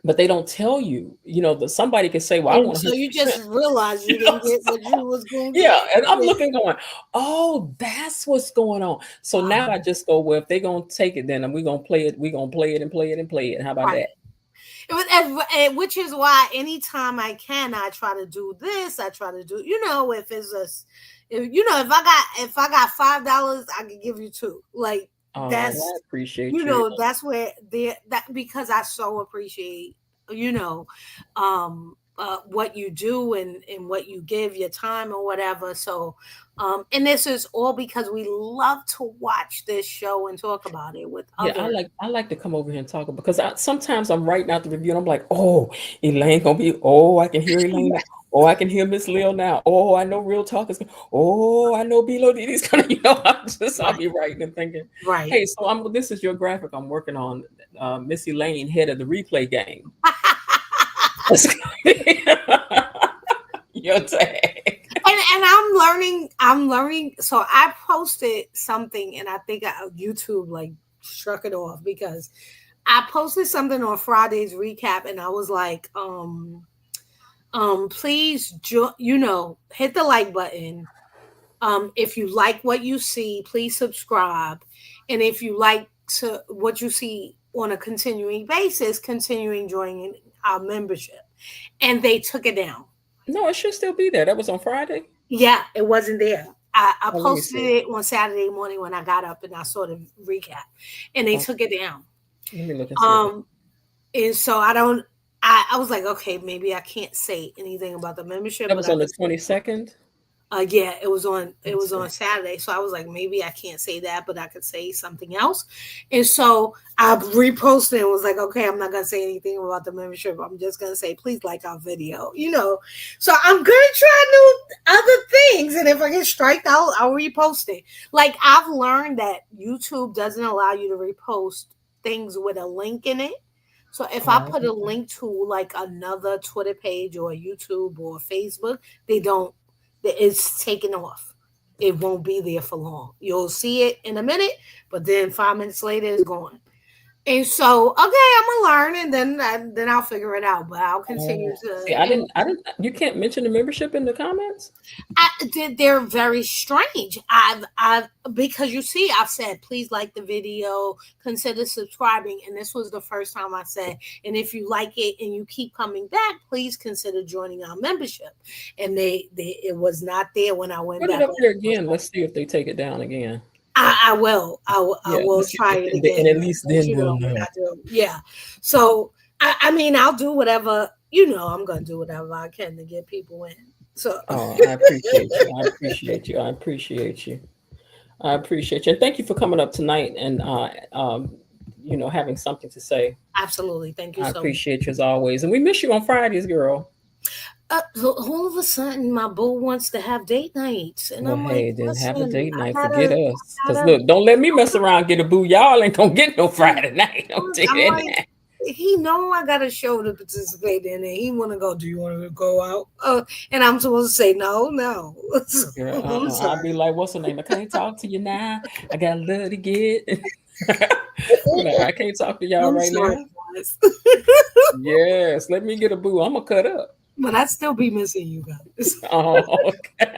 But they don't tell you, somebody can say, well, I want to. So you just realize you didn't get what you was going to Yeah. And I'm looking going, oh, that's what's going on. So now I just go, well, if they're going to take it, then we're going to play it. We're going to play it and play it and play it. How about that? Which is why anytime I can, I try to do this. I try to do, if it's if I got $5, I can give you $2. Like, that's, I appreciate that's where because I so appreciate, what you do and what you give your time or whatever. So, and this is all because we love to watch this show and talk about it with others. Yeah, I like to come over here and talk, because sometimes I'm writing out the review and I'm like, oh, Elaine gonna be, oh, I can hear Elaine now. Oh, I can hear Miss Lil now. Oh, I know Real Talk is. Oh, I know B-Lo Diddy's gonna. I'll be writing and thinking. Right. Hey, so this is your graphic I'm working on. Miss Elaine, head of the replay game. Your tag. And I'm learning. So I posted something, and I think YouTube like struck it off, because I posted something on Friday's recap, and I was like, please, hit the like button. If you like what you see, please subscribe. And if you like what you see on a continuing basis, continuing joining our membership. And they took it down. No, it should still be there. That was on Friday. Yeah, it wasn't there. I posted it on Saturday morning when I got up and I saw the recap, and they took it down. Let me look and see. And so I was like, okay, maybe I can't say anything about the membership. That was on the 22nd. Yeah, it was on Saturday. So I was like, maybe I can't say that, but I could say something else. And so I reposted and was like, okay, I'm not gonna say anything about the membership. I'm just gonna say, please like our video, So I'm gonna try new other things, and if I get striked out, I'll repost it. Like, I've learned that YouTube doesn't allow you to repost things with a link in it. So if I put a link to like another Twitter page or YouTube or Facebook, it's taken off. It won't be there for long. You'll see it in a minute, but then 5 minutes later it's gone. And so, okay, I'm gonna learn, and then I'll figure it out. But I'll continue to. See, I didn't. You can't mention the membership in the comments. They're very strange. I've because you see, I've said please like the video, consider subscribing, and this was the first time I said, and if you like it and you keep coming back, please consider joining our membership. And it was not there when I went Put back. it up there again. Let's see if they take it down again. I will try it again. And at least then we'll know. Yeah. So I mean, I'll do whatever, I'm gonna do whatever I can to get people in. So I appreciate you. I appreciate you. I appreciate you. I appreciate you. And thank you for coming up tonight and having something to say. Absolutely. Thank you so much. I appreciate you as always. And we miss you on Fridays, girl. All of a sudden, my boo wants to have date nights, and I'm hey, like, then have a listen, date night. I Forget us, because look, don't let me mess around. Get a boo, y'all ain't gonna get no Friday night. I'll tell you that. He know I got a show to participate in, and he want to go. Do you want to go out? And I'm supposed to say no. Girl, I'll be like, what's her name? I can't talk to you now. I got love to get. I can't talk to y'all right now. Yes, let me get a boo. I'm gonna cut up. But I'd still be missing you guys. Oh, okay.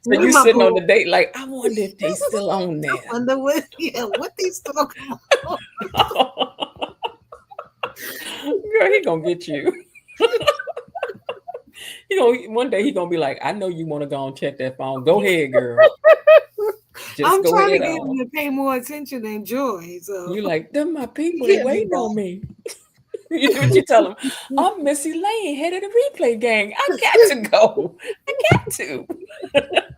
So you sitting on the date like, I wonder if they still on there. I wonder what they still on. Girl, he gonna get you. One day he gonna be like, I know you want to go and check that phone. Go ahead, girl. I'm trying to get him to pay more attention and joy. So you like, them my people, they waiting on me. You know what you tell them? I'm Missy Lane, head of the replay gang. I got to go. I got to.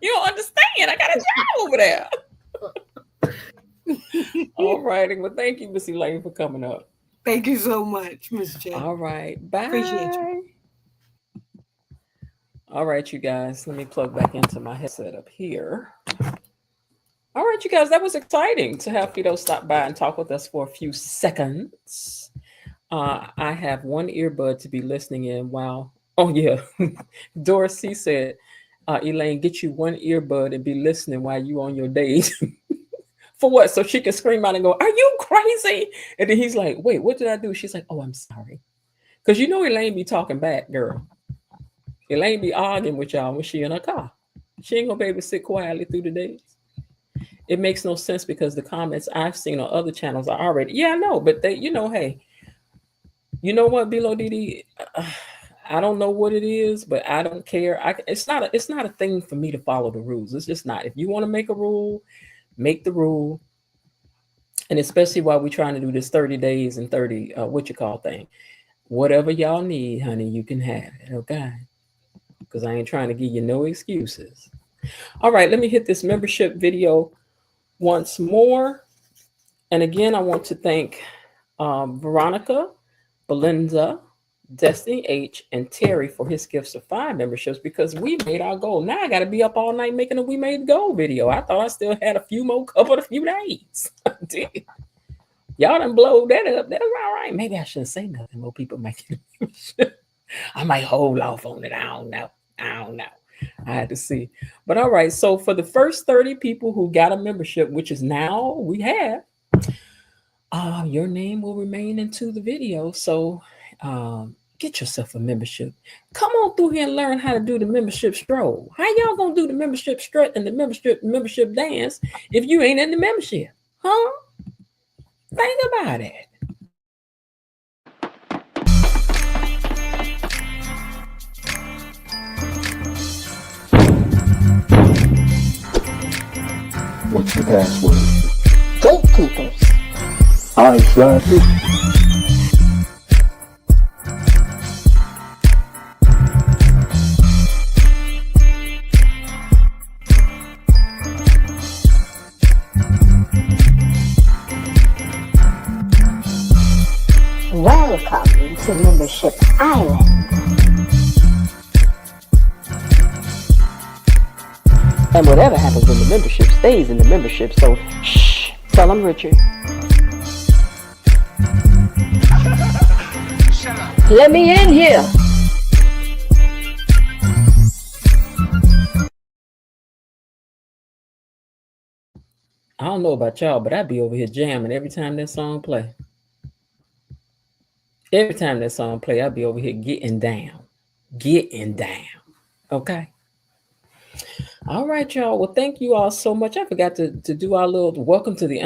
You don't understand. I got a job over there. All right. Well, thank you, Missy Lane, for coming up. Thank you so much, Miss J. All right. Bye. Appreciate you. All right, you guys. Let me plug back into my headset up here. All right, you guys. That was exciting to have Fido stop by and talk with us for a few seconds. I have one earbud to be listening in while, Doris C said, Elaine, get you one earbud and be listening while you on your date. For what? So she can scream out and go, are you crazy? And then he's like, wait, what did I do? She's like, oh, I'm sorry. Because Elaine be talking back, girl. Elaine be arguing with y'all when she in her car. She ain't gonna be able to sit quietly through the days. It makes no sense because the comments I've seen on other channels are already, I know, but they, hey, you know what, Bilo Didi? I don't know what it is, but I don't care. It's not a thing for me to follow the rules. It's just not. If you want to make a rule, make the rule. And especially while we're trying to do this 30 days and 30 thing. Whatever y'all need, honey, you can have it, okay? Because I ain't trying to give you no excuses. All right, let me hit this membership video once more. And again, I want to thank Veronica, Belinda, Destiny H, and Terry for his gifts of 5 memberships because we made our goal. Now I got to be up all night making a We Made Goal video. I thought I still had a few days. Y'all done blowed that up. That's all right. Maybe I shouldn't say nothing. More people might get it. I might hold off on it. I don't know. I had to see. But all right. So for the first 30 people who got a membership, which is now we have, your name will remain into the video. So get yourself a membership. Come on through here and learn how to do the membership stroll. How y'all gonna do the membership strut and the membership dance if you ain't in the membership? Huh? Think about it. What's the password? Gatekeepers. I got it. Welcome to Membership Island. And whatever happens in the membership stays in the membership. So, shh, tell them, Richard. Let me in here. I don't know about y'all, but I'd be over here jamming every time that song play. Every time that song play, I'd be over here getting down. Okay. All right, y'all. Well, thank you all so much. I forgot to do our little welcome to the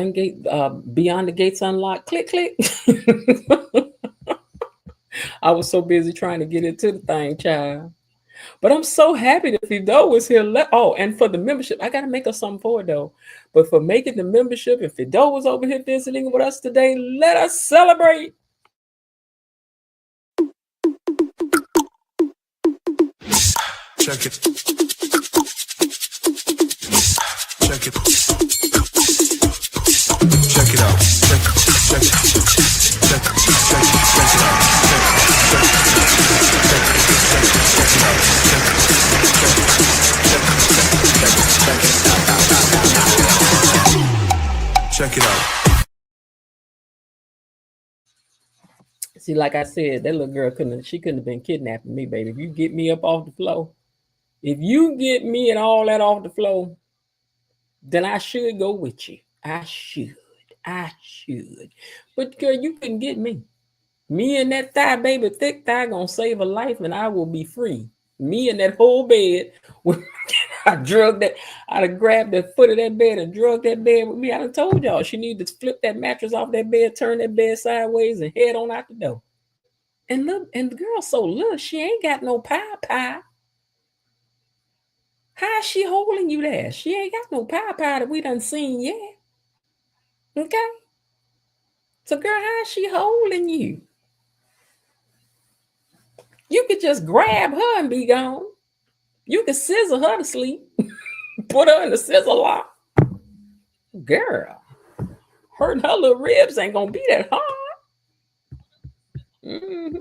Beyond the Gates Unlocked. Click, click. I was so busy trying to get into the thing, child. But I'm so happy that Fido was here. And for the membership, I got to make up something for it, though. But for making the membership, and Fido was over here visiting with us today, let us celebrate. Check it. Check it. Check it out. Check it out. Check it out. See, like I said, that little girl couldn't have been kidnapping me, baby. If you get me up off the floor, if you get me and all that off the floor, then I should go with you. I should. But girl, you couldn't get me. Me and that thigh, baby, thick thigh gonna save a life and I will be free. Me and that whole bed. I'd have grabbed the foot of that bed and drug that bed with me. I done told y'all she needed to flip that mattress off that bed, turn that bed sideways, and head on out the door. And look, and the girl so little, she ain't got no pie. How is she holding you there? She ain't got no pie that we done seen yet. Okay? So, girl, how is she holding you? You could just grab her and be gone. You could scissor her to sleep. Put her in the scissor lock. Girl, hurting her little ribs ain't gonna be that hard. Mm-hmm.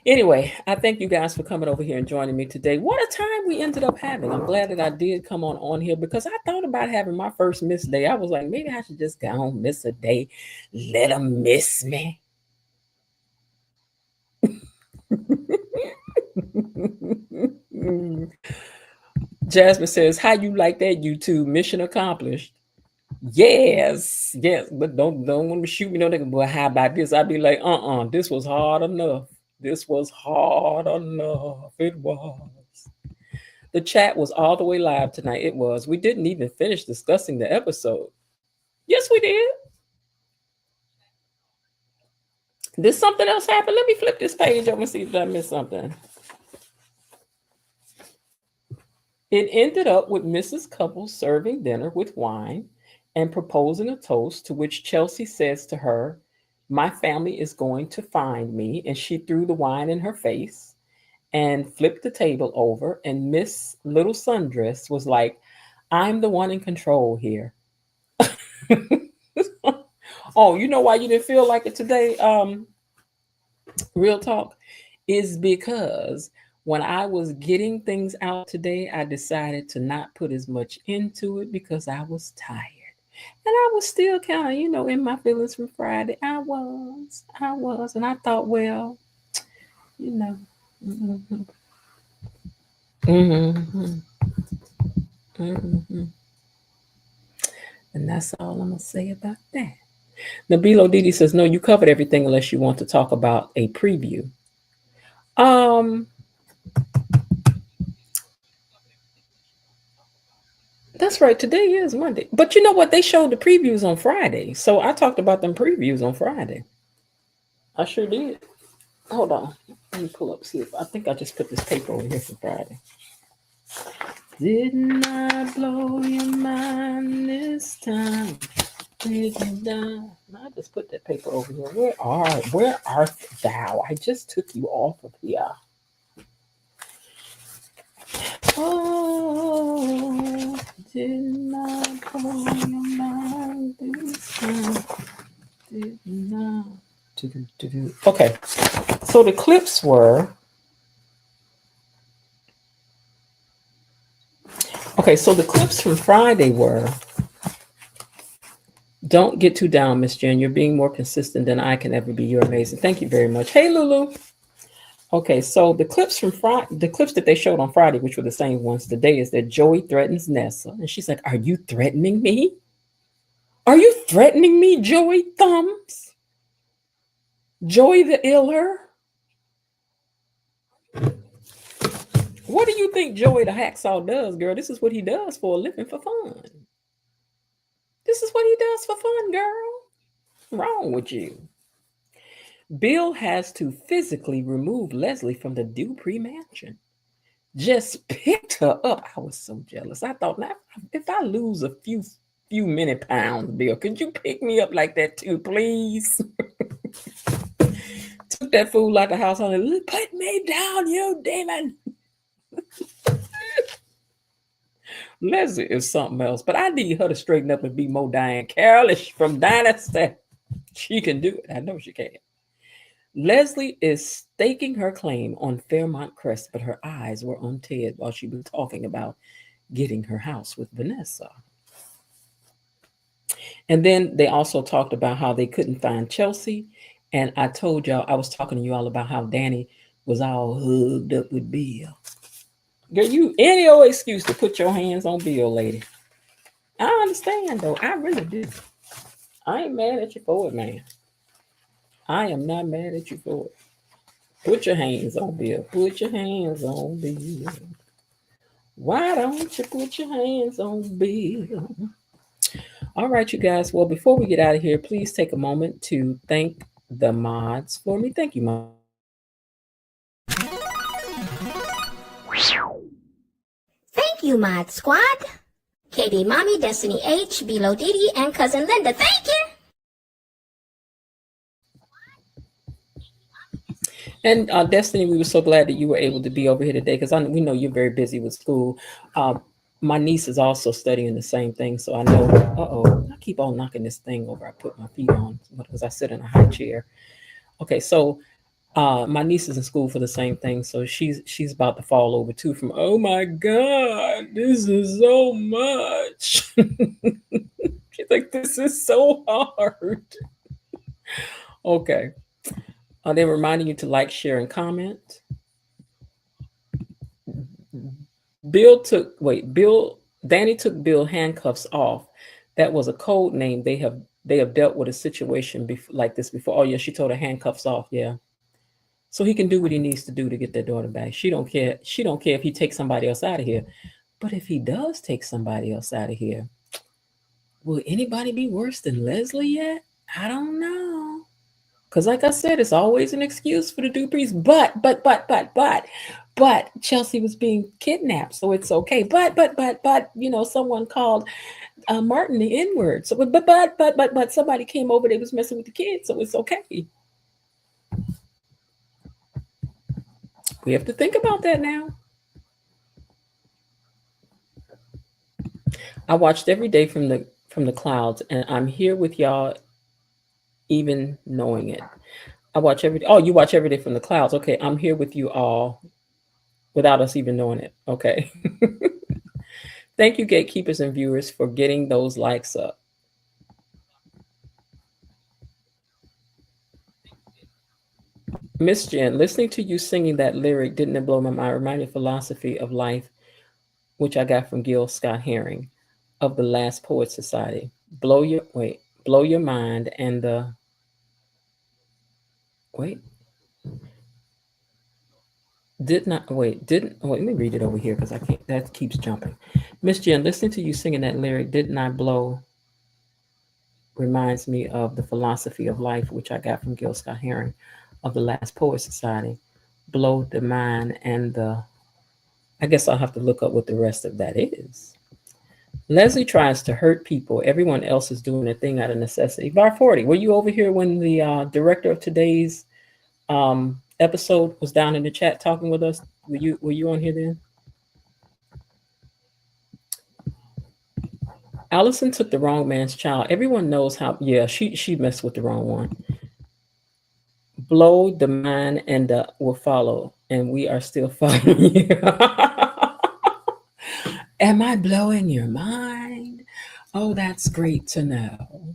Anyway, I thank you guys for coming over here and joining me today. What a time we ended up having. I'm glad that I did come on here because I thought about having my first miss day. I was like, maybe I should just go on miss a day. Let them miss me. Jasmine says, how you like that, YouTube? Mission accomplished. Yes, but don't want to shoot me. No, nigga, boy, how about this? I'd be like, this was hard enough. It was. The chat was all the way live tonight. It was. We didn't even finish discussing the episode. Yes, we did. Did something else happen? Let me flip this page over and see if I missed something. It ended up with Mrs. Couples serving dinner with wine and proposing a toast, to which Chelsea says to her, my family is going to find me. And she threw the wine in her face and flipped the table over. And Miss Little Sundress was like, I'm the one in control here. Oh, you know why you didn't feel like it today? Real talk is because when I was getting things out today, I decided to not put as much into it because I was tired. And I was still kind of, in my feelings from Friday. I was. And I thought, well, Mm-hmm. And that's all I'm going to say about that. Nabilo Didi says, no, you covered everything unless you want to talk about a preview. That's right. Today is Monday. But you know what? They showed the previews on Friday. So I talked about them previews on Friday. I sure did. Hold on. Let me pull up, see if I think I just put this paper over here for Friday. Didn't I blow your mind this time? Didn't I? I just put that paper over here. Where art thou? I just took you off of here. Oh, didn't I blow your mind this time? Didn't I? Okay, so the clips were. Okay, so the clips from Friday were. Don't get too down, Miss Jen. You're being more consistent than I can ever be. You're amazing. Thank you very much. Hey, Lulu. Okay, so the clips from Friday, the clips that they showed on Friday, which were the same ones today, is that Joey threatens Nessa. And she's like, are you threatening me? Are you threatening me, Joey Thumbs? Joey the Iller? What do you think Joey the Hacksaw does, girl? This is what he does for a living for fun. This is what he does for fun, girl. What's wrong with you? Bill has to physically remove Leslie from the Dupree mansion. Just picked her up. I was so jealous. I thought, now, if I lose a few many pounds, Bill, could you pick me up like that too, please? Took that fool out the house. I was like, put me down, you demon. Leslie is something else, but I need her to straighten up and be more Diane Carolish from Dynasty. She can do it. I know she can. Leslie is staking her claim on Fairmont Crest, but her eyes were on Ted while she was talking about getting her house with Vanessa. And then they also talked about how they couldn't find Chelsea. And I told y'all, I was talking to you all about how Danny was all hooked up with Bill. Girl, you any old excuse to put your hands on Bill, lady. I understand, though. I really do. I ain't mad at you for it, man. I am not mad at you for it. Put your hands on Bill. Put your hands on Bill. Why don't you put your hands on Bill? All right, you guys. Well, before we get out of here, please take a moment to thank the mods for me. Thank you, Mom. Thank you, Mod Squad. KB Mommy, Destiny H, Bilo Didi, and Cousin Linda. Thank you. And Destiny, we were so glad that you were able to be over here today because we know you're very busy with school. My niece is also studying the same thing, so I know. I keep on knocking this thing over. I put my feet on because I sit in a high chair. Okay, so my niece is in school for the same thing, so she's about to fall over too. From oh my God, this is so much. She's like, this is so hard. Okay. They're reminding you to like, share, and comment. Danny took Bill handcuffs off. That was a code name. They have dealt with a situation like this before. Oh yeah, she told her handcuffs off. Yeah. So he can do what he needs to do to get their daughter back. She don't care. She don't care if he takes somebody else out of here. But if he does take somebody else out of here, will anybody be worse than Leslie yet? I don't know. Because like I said, it's always an excuse for the Duprees. But Chelsea was being kidnapped, so it's okay. But someone called Martin the N-word. So but somebody came over, they was messing with the kids, so it's okay. We have to think about that now. I watched every day from the clouds, and I'm here with y'all, even knowing it. You watch every day from the clouds. Okay, I'm here with you all without us even knowing it. Okay. Thank you, gatekeepers and viewers, for getting those likes up. Miss Jen, listening to you singing that lyric, didn't it blow my mind? Reminded me philosophy of life, which I got from Gil Scott-Heron of the Last Poets Society. Blow your mind and let me read it over here because I can't, that keeps jumping. Miss Jen, listening to you singing that lyric, did not blow, reminds me of the philosophy of life, which I got from Gil Scott-Heron of the Last Poets Society. Blow the mind and I guess I'll have to look up what the rest of that is. Leslie tries to hurt people. Everyone else is doing a thing out of necessity. Bar 40, were you over here when the director of today's episode was down in the chat talking with us? Were you on here then? Allison took the wrong man's child. Everyone knows how. Yeah, she messed with the wrong one. Blow the mind and will follow, and we are still following you. Am I blowing your mind? Oh, that's great to know.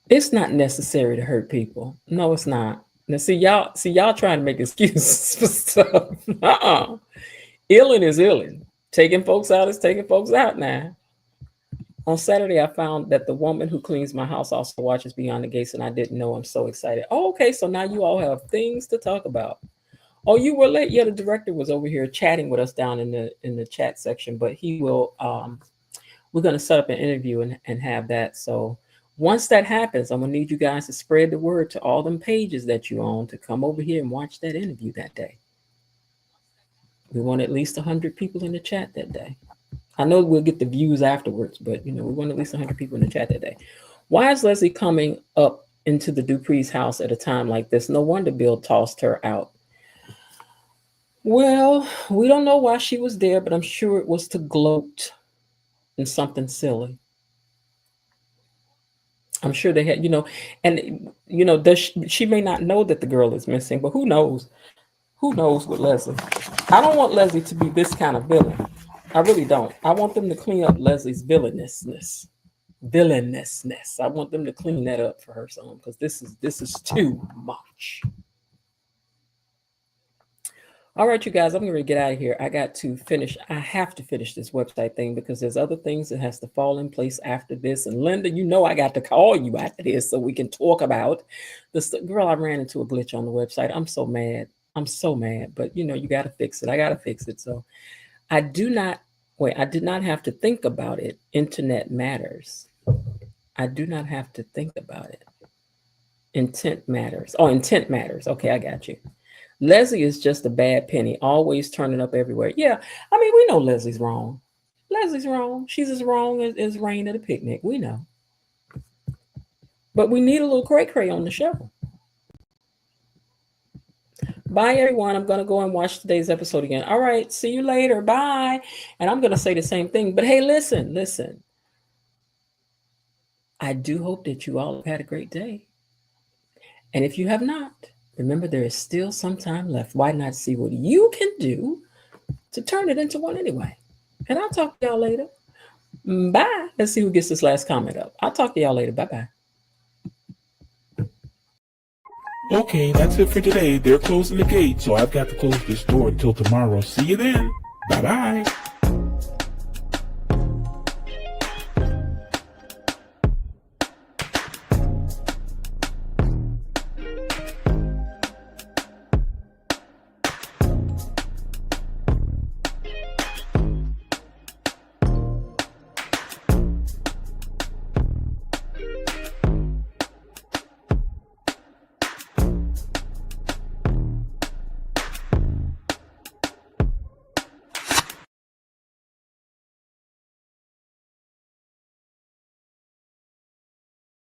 It's not necessary to hurt people. No, it's not. Now, see y'all trying to make excuses for stuff. Illin is illin. Taking folks out is taking folks out now. On Saturday, I found that the woman who cleans my house also watches Beyond the Gates, and I didn't know. I'm so excited. Oh, okay, so now you all have things to talk about. Oh, you were late. Yeah, the director was over here chatting with us down in the chat section, but he will. We're going to set up an interview and have that. So once that happens, I'm going to need you guys to spread the word to all them pages that you own to come over here and watch that interview that day. We want at least 100 people in the chat that day. I know we'll get the views afterwards, but we want at least 100 people in the chat that day. Why is Leslie coming up into the Dupree's house at a time like this? No wonder Bill tossed her out. Well, we don't know why she was there, but I'm sure it was to gloat in something silly. I'm sure they had, and she may not know that the girl is missing, but who knows? Who knows with Leslie? I don't want Leslie to be this kind of villain. I really don't. I want them to clean up Leslie's villainousness. I want them to clean that up for her son, because this is too much. All right, you guys, I'm going to get out of here. I have to finish this website thing because there's other things that has to fall in place after this. And Linda, I got to call you after this so we can talk about this. Girl, I ran into a glitch on the website. I'm so mad. But you got to fix it. I got to fix it. So I did not have to think about it. Internet matters. I do not have to think about it. Intent matters. Oh, intent matters. Okay, I got you. Leslie is just a bad penny, always turning up everywhere. Yeah, I mean, we know Leslie's wrong. Leslie's wrong. She's as wrong as Rain at a picnic. We know. But we need a little cray-cray on the show. Bye, everyone. I'm going to go and watch today's episode again. All right, see you later. Bye. And I'm going to say the same thing. But hey, listen. I do hope that you all have had a great day. And if you have not, remember, there is still some time left. Why not see what you can do to turn it into one anyway? And I'll talk to y'all later. Bye. Let's see who gets this last comment up. I'll talk to y'all later. Bye-bye. Okay, that's it for today. They're closing the gate, so I've got to close this door until tomorrow. See you then. Bye-bye.